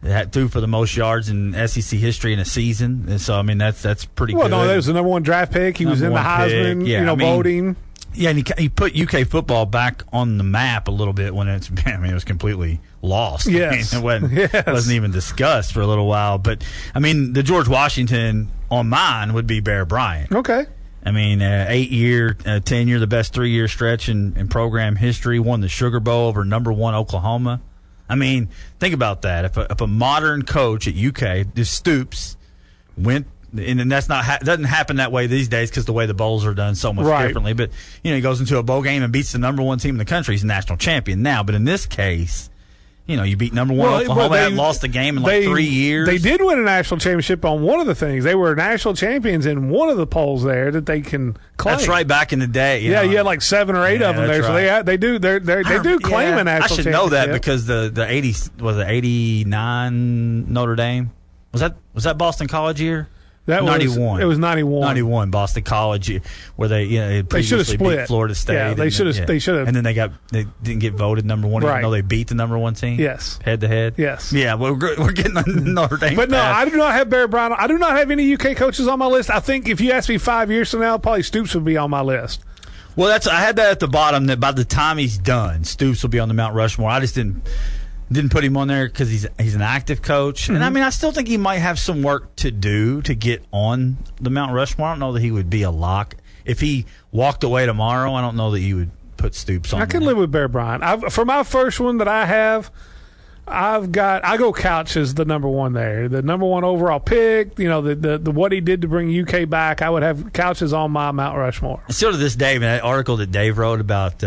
that threw for the most yards in SEC history in a season. And so, I mean, that's pretty good. Well, no, that was the number 1 draft pick. He was in the Heisman, voting. Yeah, and he put UK football back on the map a little bit when it was completely lost. Yes. I mean, it wasn't even discussed for a little while. But, I mean, the George Washington on mine would be Bear Bryant. Okay. I mean, 8-year, 10-year, the best 3-year stretch in program history, won the Sugar Bowl over number 1 Oklahoma. I mean, think about that. If a modern coach at UK, just Stoops, went, and that's doesn't happen that way these days because the way the bowls are done so much differently. But, you know, he goes into a bowl game and beats the number 1 team in the country. He's a national champion now. But in this case, you know, you beat number 1 Oklahoma, hadn't lost a game in 3 years. They did win a national championship on one of the things. They were national champions in one of the polls there that they can claim. That's right, back in the day. You had like 7 or 8 of them there. Right. So they do claim a national championship. I should know that because the 89 Notre Dame? Was that Boston College year? That 91. It was 91. 91 Boston College, where they should have split. Beat Florida State. Yeah, they should have. They should have. And then they didn't get voted number 1, even though they beat the number 1 team. Yes, head to head. Yes. Yeah, we're getting Notre Dame. But no, I do not have Bear Bryant. I do not have any UK coaches on my list. I think if you ask me 5 years from now, probably Stoops would be on my list. Well, I had that at the bottom. That by the time he's done, Stoops will be on the Mount Rushmore. I just didn't put him on there because he's an active coach. And I mean, I still think he might have some work to do to get on the Mount Rushmore. I don't know that he would be a lock. If he walked away tomorrow, I don't know that you would put Stoops on. I can live with Bear Bryant. For my first one that I have, I go Couch as the number 1 there. The number 1 overall pick, you know, the what he did to bring UK back, I would have Couches on my Mount Rushmore. Still to this day, man, that article that Dave wrote about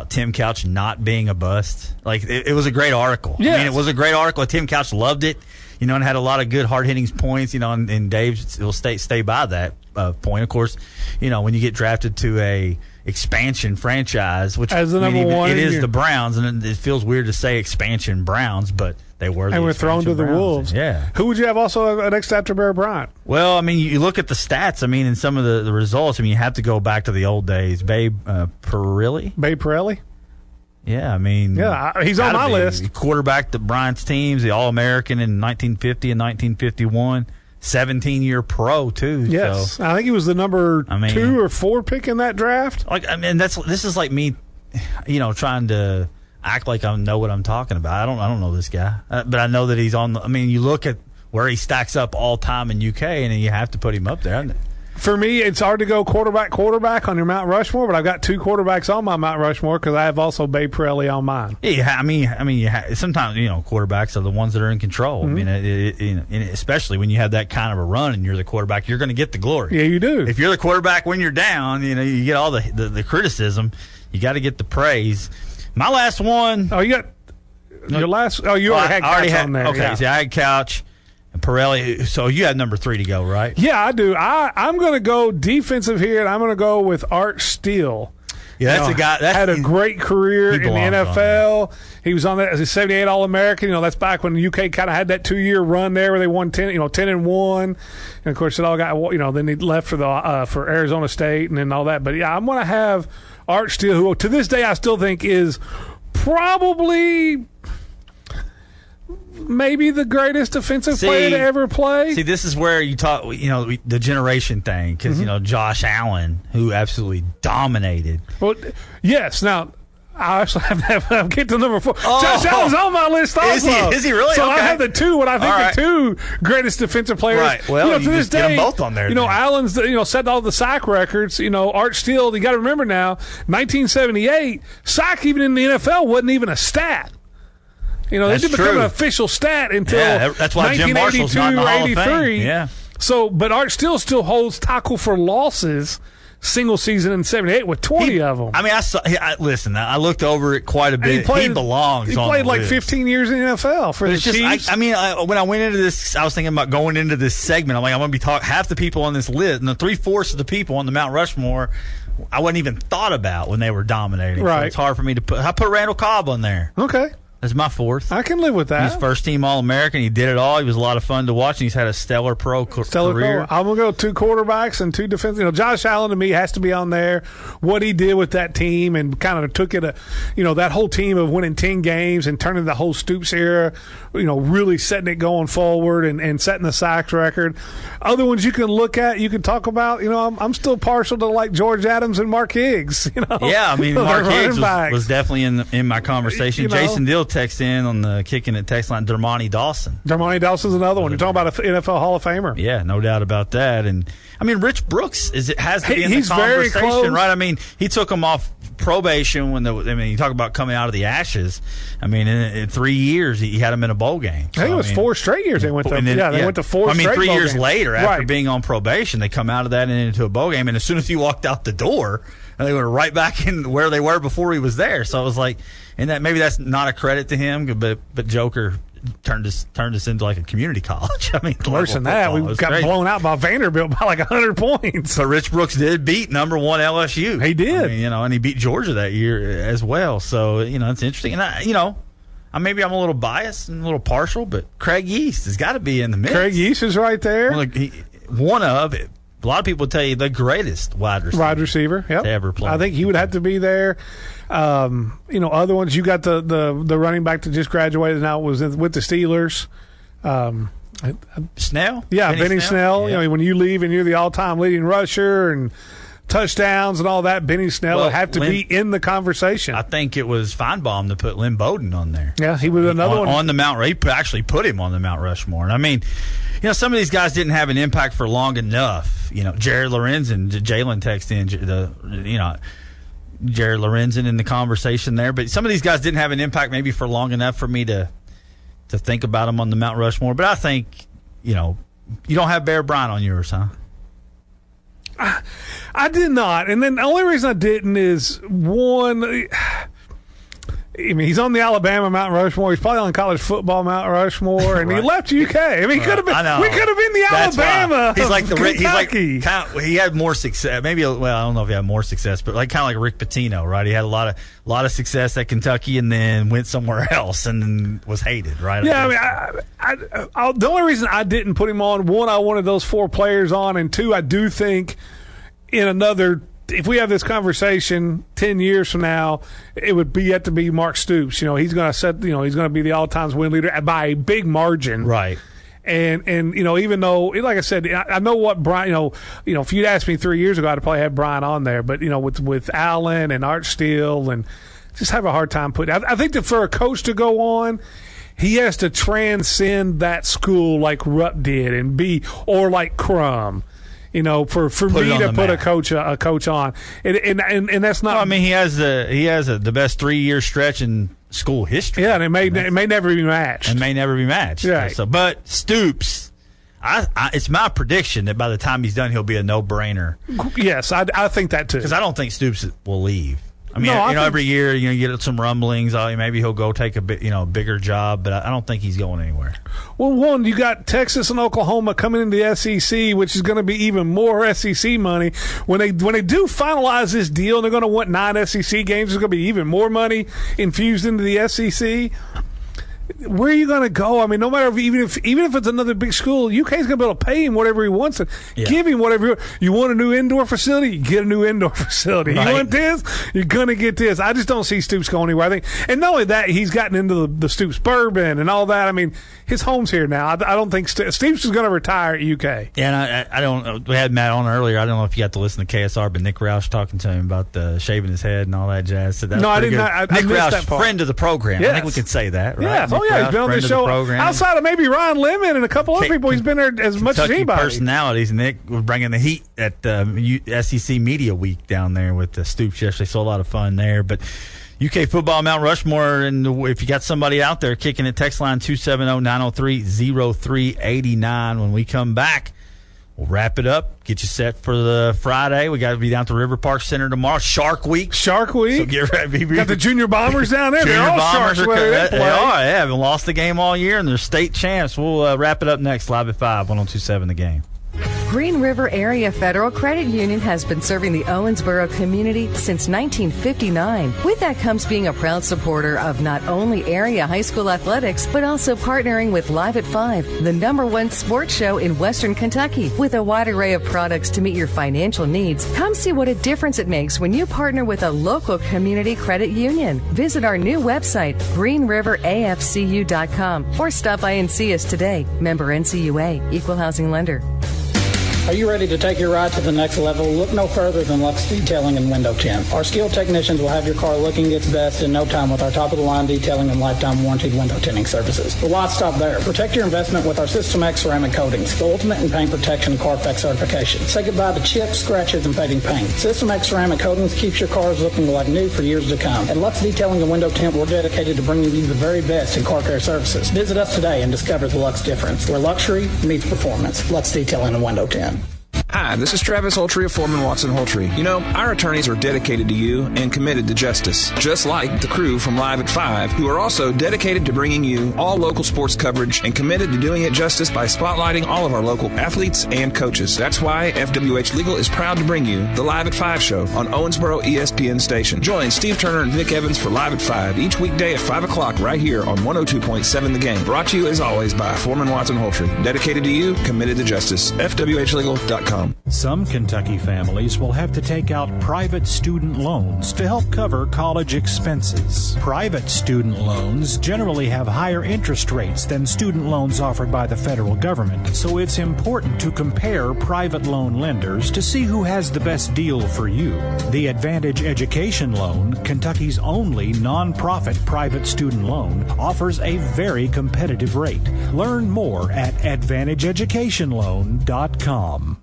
Tim Couch not being a bust. Like, it was a great article. Yes. I mean, it was a great article. Tim Couch loved it, you know, and had a lot of good hard-hitting points, you know, and Dave will stay by that point. Of course, you know, when you get drafted to a expansion franchise, which as the number 1, it is the Browns, and it feels weird to say expansion Browns, but they were the and we're thrown to the Browns. Wolves. Yeah. Who would you have also next after Bear Bryant? Well, I mean, you look at the stats. I mean, in some of the results, I mean, you have to go back to the old days. Babe Pirelli. Yeah, I mean, he's on my list. He quarterbacked the Bryant's teams, the All-American in 1950 and 1951. 17-year pro too. Yes, so, I think he was the number 2 or 4 pick in that draft. Like, I mean, this is like me, trying to act like I know what I'm talking about. I don't know this guy, but I know that he's on. I mean, you look at where he stacks up all time in UK, and you have to put him up there. For me, it's hard to go quarterback on your Mount Rushmore, but I've got 2 quarterbacks on my Mount Rushmore because I have also Babe Pirelli on mine. Yeah, I mean, sometimes quarterbacks are the ones that are in control. Mm-hmm. I mean, especially when you have that kind of a run and you're the quarterback, you're going to get the glory. Yeah, you do. If you're the quarterback when you're down, you get all the criticism. You got to get the praise. My last one. Oh, you got your last. Oh, you already had Couch on there. Okay, yeah. So I had Couch. Pirelli, so you had number 3 to go, right? Yeah, I do. I'm going to go defensive here, and I'm going to go with Art Steele. Yeah, that's a guy that had a great career in the NFL. He was on that as a 78 All-American. That's back when the UK kind of had that 2-year run there where they won 10-1, and of course it all got then he left for Arizona State and then all that. But yeah, I'm going to have Art Steele, who to this day I still think is probably maybe the greatest defensive player to ever play. See, this is where you talk, the generation thing, because, Josh Allen, who absolutely dominated. Well, yes. Now, I actually have get to number 4. Josh Allen's on my list also. Is he really? So okay. I have the 2, what I think the 2 greatest defensive players. Right. Well, to this day, get them both on there. Allen's, set all the sack records. Art Steele, you got to remember now, 1978, sack even in the NFL wasn't even a stat. They didn't become an official stat until that's why Jim Marshall's not in the Hall of Fame. Yeah. So, but Art Steele still holds tackle for losses single season in 78 with 20 of them. I mean, listen, I looked over it quite a bit. He belongs. He played like 15 years in the NFL for the Chiefs. When I went into this, I was thinking about going into this segment. I'm like, I'm going to be talking half the people on this list, and the 3/4 of the people on the Mount Rushmore, I wasn't even thought about when they were dominating. Right. So it's hard for me to put. I put Randall Cobb on there. Okay. That's my 4th. I can live with that. He's first-team All-American. He did it all. He was a lot of fun to watch, and he's had a stellar career. I'm going to go 2 quarterbacks and 2 defensive. Josh Allen, to me, has to be on there. What he did with that team and kind of took it, that whole team of winning 10 games and turning the whole Stoops era, really setting it going forward and setting the sacks record. Other ones you can look at, you can talk about, I'm still partial to like George Adams and Mark Higgs. Yeah, I mean, Mark Higgs was definitely in my conversation. Jason Dill text in on the Kicking It text line, Dermontti Dawson. Dermontti Dawson's another one. You're talking about an NFL Hall of Famer. Yeah, no doubt about that. And I mean, Rich Brooks has to be in the he's very close, right? I mean, he took him off probation you talk about coming out of the ashes. I mean, in 3 years he had him in a bowl game. So, I think it was 4 straight years they went to. They went to 4 straight 3 years games. Later, after being on probation, they come out of that and into a bowl game. And as soon as he walked out the door, they went right back in where they were before he was there. So it was like, and that maybe that's not a credit to him, but Joker turned us into like a community college. I mean, worse than that, we got blown out by Vanderbilt by like 100 points. So Rich Brooks did beat number 1 LSU. He did, and he beat Georgia that year as well. So it's interesting. And maybe I'm a little biased and a little partial, but Craig Yeast has got to be in the mix. Craig Yeast is right there. A lot of people tell you the greatest wide receiver yep. to ever play. I think he would have to be there. Other ones, you got the running back that just graduated now was with the Steelers. Snell? Yeah, Benny Snell. Yeah. When you leave and you're the all-time leading rusher and touchdowns and all that, Benny Snell would have to be in the conversation. I think it was Feinbaum to put Lynn Bowden on there. Yeah, he was another one. On the Mount, he actually put him on the Mount Rushmore. And I mean, some of these guys didn't have an impact for long enough. Jared Lorenzen, Jalen texted in, Jared Lorenzen in the conversation there. But some of these guys didn't have an impact maybe for long enough for me to think about them on the Mount Rushmore. But I think, you don't have Bear Bryant on yours, huh? I did not. And then the only reason I didn't is, one, he's on the Alabama Mount Rushmore. He's probably on college football Mount Rushmore, and he left UK. He could have been. We could have been the Alabama. He's like Kentucky. He had more success. Maybe I don't know if he had more success, but kind of like Rick Pitino, right? He had a lot of success at Kentucky, and then went somewhere else, and then was hated, right? Yeah, the only reason I didn't put him on, one, I wanted those 4 players on, and 2, I do think in another if we have this conversation 10 years from now, it would be yet to be Mark Stoops. He's going to set. He's going to be the all-time win leader by a big margin. Right. And even though, like I said, I know what Brian, if you'd asked me 3 years ago, I'd probably have Brian on there. But, with Allen and Art Steele, and just have a hard time putting. I think that for a coach to go on, he has to transcend that school like Rupp did or like Crum. For me to put a coach on, and that's not. Well, I mean, he has the best 3-year stretch in school history. Yeah, and it may never be matched. Right. So, but Stoops, it's my prediction that by the time he's done, he'll be a no-brainer. Yes, I think that too. Because I don't think Stoops will leave. I mean, every year, you get some rumblings. Maybe he'll go take a bigger job, but I don't think he's going anywhere. Well, you got Texas and Oklahoma coming into the SEC, which is going to be even more SEC money. When they do finalize this deal, they're going to want 9 SEC games. There's going to be even more money infused into the SEC. Where are you going to go? I mean, no matter even if it's another big school, UK's going to be able to pay him whatever he wants and give him whatever you want. A new indoor facility, you get a new indoor facility. Right. You want this, you're going to get this. I just don't see Stoops going anywhere. I think, and not only that, he's gotten into the Stoops bourbon and all that. I mean, his home's here now. I don't think Stoops is going to retire at UK. Yeah, and I don't. We had Matt on earlier. I don't know if you got to listen to KSR, but Nick Roush talking to him about shaving his head and all that jazz. So no, I didn't. Nick Roush, friend of the program. Yes. I think we could say that, right? Yeah. Oh yeah, he's been on the show. Outside of maybe Ron Lemon and a couple other people, he's been there as much as anybody. Personalities. Nick was bringing the heat at SEC Media Week down there with the Stoops yesterday. So a lot of fun there, but. UK football, Mount Rushmore, and if you got somebody out there kicking it, text line 270-903-0389. When we come back, we'll wrap it up, get you set for the Friday. We got to be down to River Park Center tomorrow. Shark Week. So get ready. Got the junior bombers down there. They're all Sharks. They are. They haven't lost the game all year, and they're state champs. We'll wrap it up next, live at 5, 102.7 The Game. Green River Area Federal Credit Union has been serving the Owensboro community since 1959. With that comes being a proud supporter of not only area high school athletics, but also partnering with Live at 5, the #1 sports show in Western Kentucky. With a wide array of products to meet your financial needs, come see what a difference it makes when you partner with a local community credit union. Visit our new website, greenriverafcu.com, or stop by and see us today. Member NCUA, Equal Housing Lender. Are you ready to take your ride to the next level? Look no further than Lux Detailing and Window Tint. Our skilled technicians will have your car looking its best in no time with our top-of-the-line detailing and lifetime warranted window tinting services. But why stop there? Protect your investment with our System X ceramic coatings, the ultimate in paint protection Carfax certification. Say goodbye to chips, scratches, and fading paint. System X ceramic coatings keeps your cars looking like new for years to come. At Lux Detailing and Window Tint, we're dedicated to bringing you the very best in car care services. Visit us today and discover the Lux difference, where luxury meets performance. Lux Detailing and Window Tint. Hi, this is Travis Holtree of Foreman Watson Holtree. Our attorneys are dedicated to you and committed to justice, just like the crew from Live at 5, who are also dedicated to bringing you all local sports coverage and committed to doing it justice by spotlighting all of our local athletes and coaches. That's why FWH Legal is proud to bring you the Live at 5 show on Owensboro ESPN station. Join Steve Turner and Vic Evans for Live at 5 each weekday at 5 o'clock right here on 102.7 The Game. Brought to you, as always, by Foreman Watson Holtree. Dedicated to you, committed to justice. FWHlegal.com. Some Kentucky families will have to take out private student loans to help cover college expenses. Private student loans generally have higher interest rates than student loans offered by the federal government, so it's important to compare private loan lenders to see who has the best deal for you. The Advantage Education Loan, Kentucky's only nonprofit private student loan, offers a very competitive rate. Learn more at AdvantageEducationLoan.com.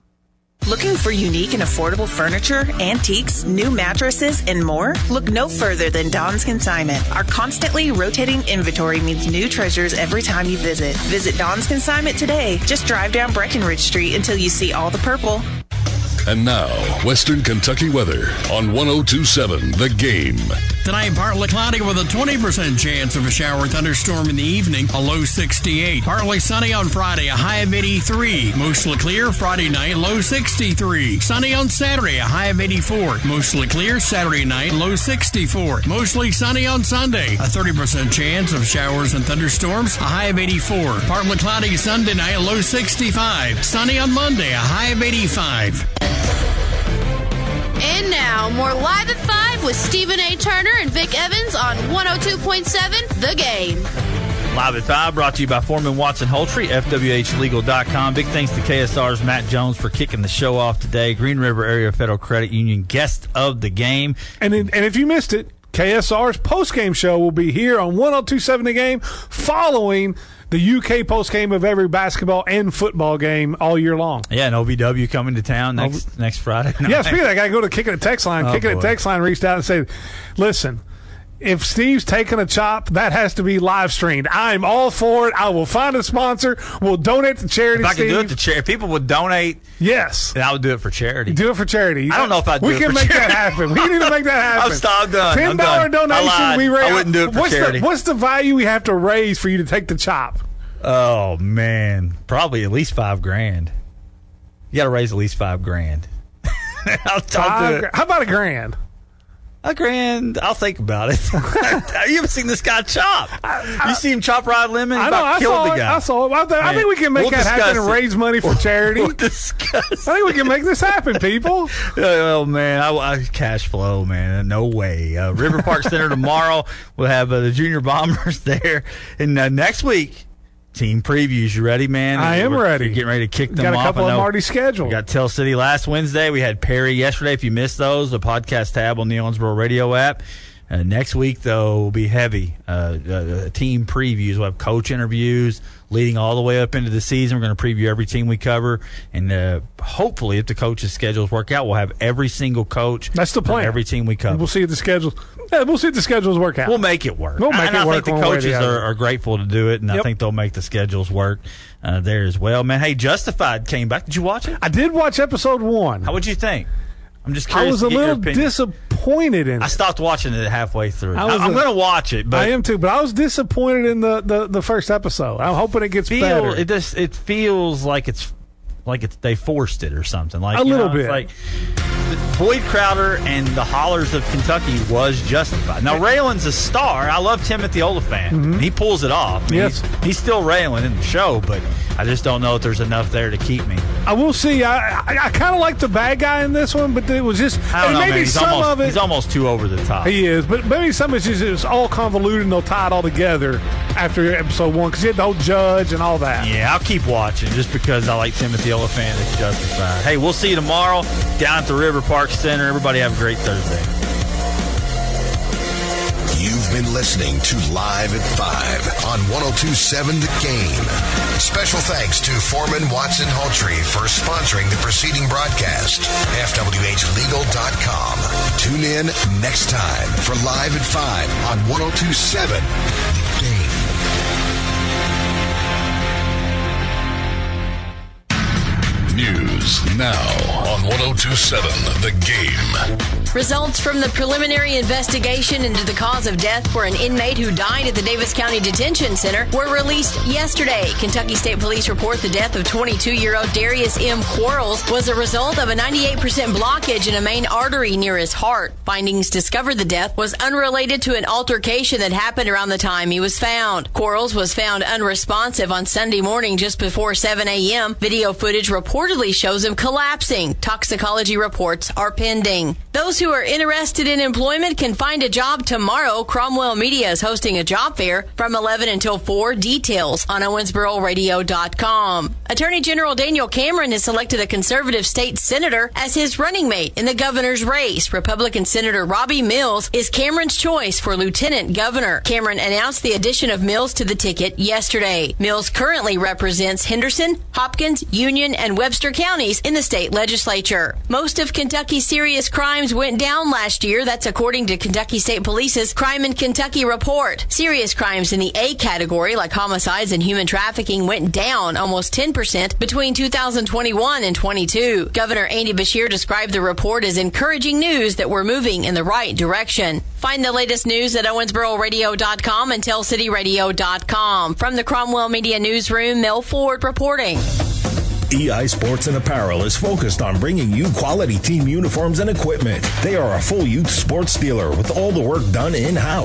Looking for unique and affordable furniture, antiques, new mattresses, and more? Look no further than Don's Consignment. Our constantly rotating inventory means new treasures every time you visit. Visit Don's Consignment today. Just drive down Breckenridge Street until you see all the purple. And now, Western Kentucky weather on 102.7 The Game. Tonight, partly cloudy with a 20% chance of a shower or thunderstorm in the evening, a low 68. Partly sunny on Friday, a high of 83. Mostly clear Friday night, low 63. Sunny on Saturday, a high of 84. Mostly clear Saturday night, low 64. Mostly sunny on Sunday, a 30% chance of showers and thunderstorms, a high of 84. Partly cloudy Sunday night, low 65. Sunny on Monday, a high of 85. And now, more Live at 5 with Stephen A. Turner and Vic Evans on 102.7 The Game. Live at 5 brought to you by Foreman Watson Holtry, FWHlegal.com. Big thanks to KSR's Matt Jones for kicking the show off today. Green River Area Federal Credit Union guest of the game. And if you missed it, KSR's postgame show will be here on 102.7 The Game following the UK postgame of every basketball and football game all year long. Yeah, and OVW coming to town next Friday night. Yeah, speaking of that, I got to go to Kicking It Text Line. Kicking It Text Line reached out and said, listen, if Steve's taking a chop, that has to be live streamed. I'm all for it. I will find a sponsor. We'll donate to charity. If I can do it to charity, if people would donate. Yes, I would do it for charity. Do it for charity. I don't know if I'd do it for charity. We can make that happen. We need to make that happen. I'm done. $10 donation. We raise. I wouldn't do it for charity. What's the value we have to raise for you to take the chop? Oh man, probably at least $5,000. You got to raise at least $5,000. I'll do it. How about $1,000? $1,000, I'll think about it. You haven't seen this guy chop. You see him chop Rod Lemon? I know. I saw it. I think we can make that happen and raise money for charity. We'll discuss. I think we can make this happen, people. Oh, man. I cash flow, man. No way. River Park Center tomorrow. We'll have the Junior Bombers there. And next week, team previews. You ready, man? I am ready. You're getting ready to kick them off. Got a couple of them already scheduled. We got Tell City last Wednesday. We had Perry yesterday. If you missed those, the podcast tab on the Owensboro Radio app. Next week, though, will be heavy. Team previews. We'll have coach interviews leading all the way up into the season. We're going to preview every team we cover. And hopefully, if the coaches' schedules work out, we'll have every single coach. That's the plan. Every team we cover. We'll see if the schedules. Yeah, we'll see if the schedules work out. We'll make it work. I think the coaches are grateful to do it, and I think they'll make the schedules work there as well. Man, hey, Justified came back. Did you watch it? I did watch episode 1. How would you think? I'm just curious. I was a little disappointed in it. I stopped watching it halfway through. I'm going to watch it. But I am too, but I was disappointed in the first episode. I'm hoping it gets better. It feels like they forced it or something. Like a little bit. Like Boyd Crowder and the Hollers of Kentucky was Justified. Now Raylan's a star. I love Timothy Oliphant. Mm-hmm. He pulls it off. I mean, yes, he's still Raylan in the show, but I just don't know if there's enough there to keep me. I will see. I kind of like the bad guy in this one, but it was just I don't know, maybe man. He's almost too over the top. He is, but maybe some of it's all convoluted and they'll tie it all together after episode 1 because you had the whole judge and all that. Yeah, I'll keep watching just because I like Timothy Oliphant as Justified. Hey, we'll see you tomorrow down at the River Park Center. Everybody have a great Thursday. You've been listening to Live at 5 on 102.7 The Game. Special thanks to Foreman Watson Holtry for sponsoring the preceding broadcast. FWHlegal.com. Tune in next time for Live at 5 on 102.7 The Game. News now on 102.7 The Game. Results from the preliminary investigation into the cause of death for an inmate who died at the Davis County Detention Center were released yesterday. Kentucky State Police report the death of 22-year-old Darius M. Quarles was a result of a 98% blockage in a main artery near his heart. Findings discovered the death was unrelated to an altercation that happened around the time he was found. Quarles was found unresponsive on Sunday morning just before 7 a.m. Video footage reportedly shows him collapsing. Toxicology reports are pending. Those who are interested in employment can find a job tomorrow. Cromwell Media is hosting a job fair from 11 until 4. Details on OwensboroRadio.com. Attorney General Daniel Cameron has selected a conservative state senator as his running mate in the governor's race. Republican Senator Robbie Mills is Cameron's choice for lieutenant governor. Cameron announced the addition of Mills to the ticket yesterday. Mills currently represents Henderson, Hopkins, Union, and Webster counties in the state legislature. Most of Kentucky's serious crimes went down last year. That's according to Kentucky State Police's Crime in Kentucky report. Serious crimes in the A category, like homicides and human trafficking, went down almost 10% between 2021 and 22. Governor Andy Beshear described the report as encouraging news that we're moving in the right direction. Find the latest news at OwensboroRadio.com and TellCityRadio.com. From the Cromwell Media Newsroom, Mel Ford reporting. EI Sports and Apparel is focused on bringing you quality team uniforms and equipment. They are a full youth sports dealer with all the work done in-house.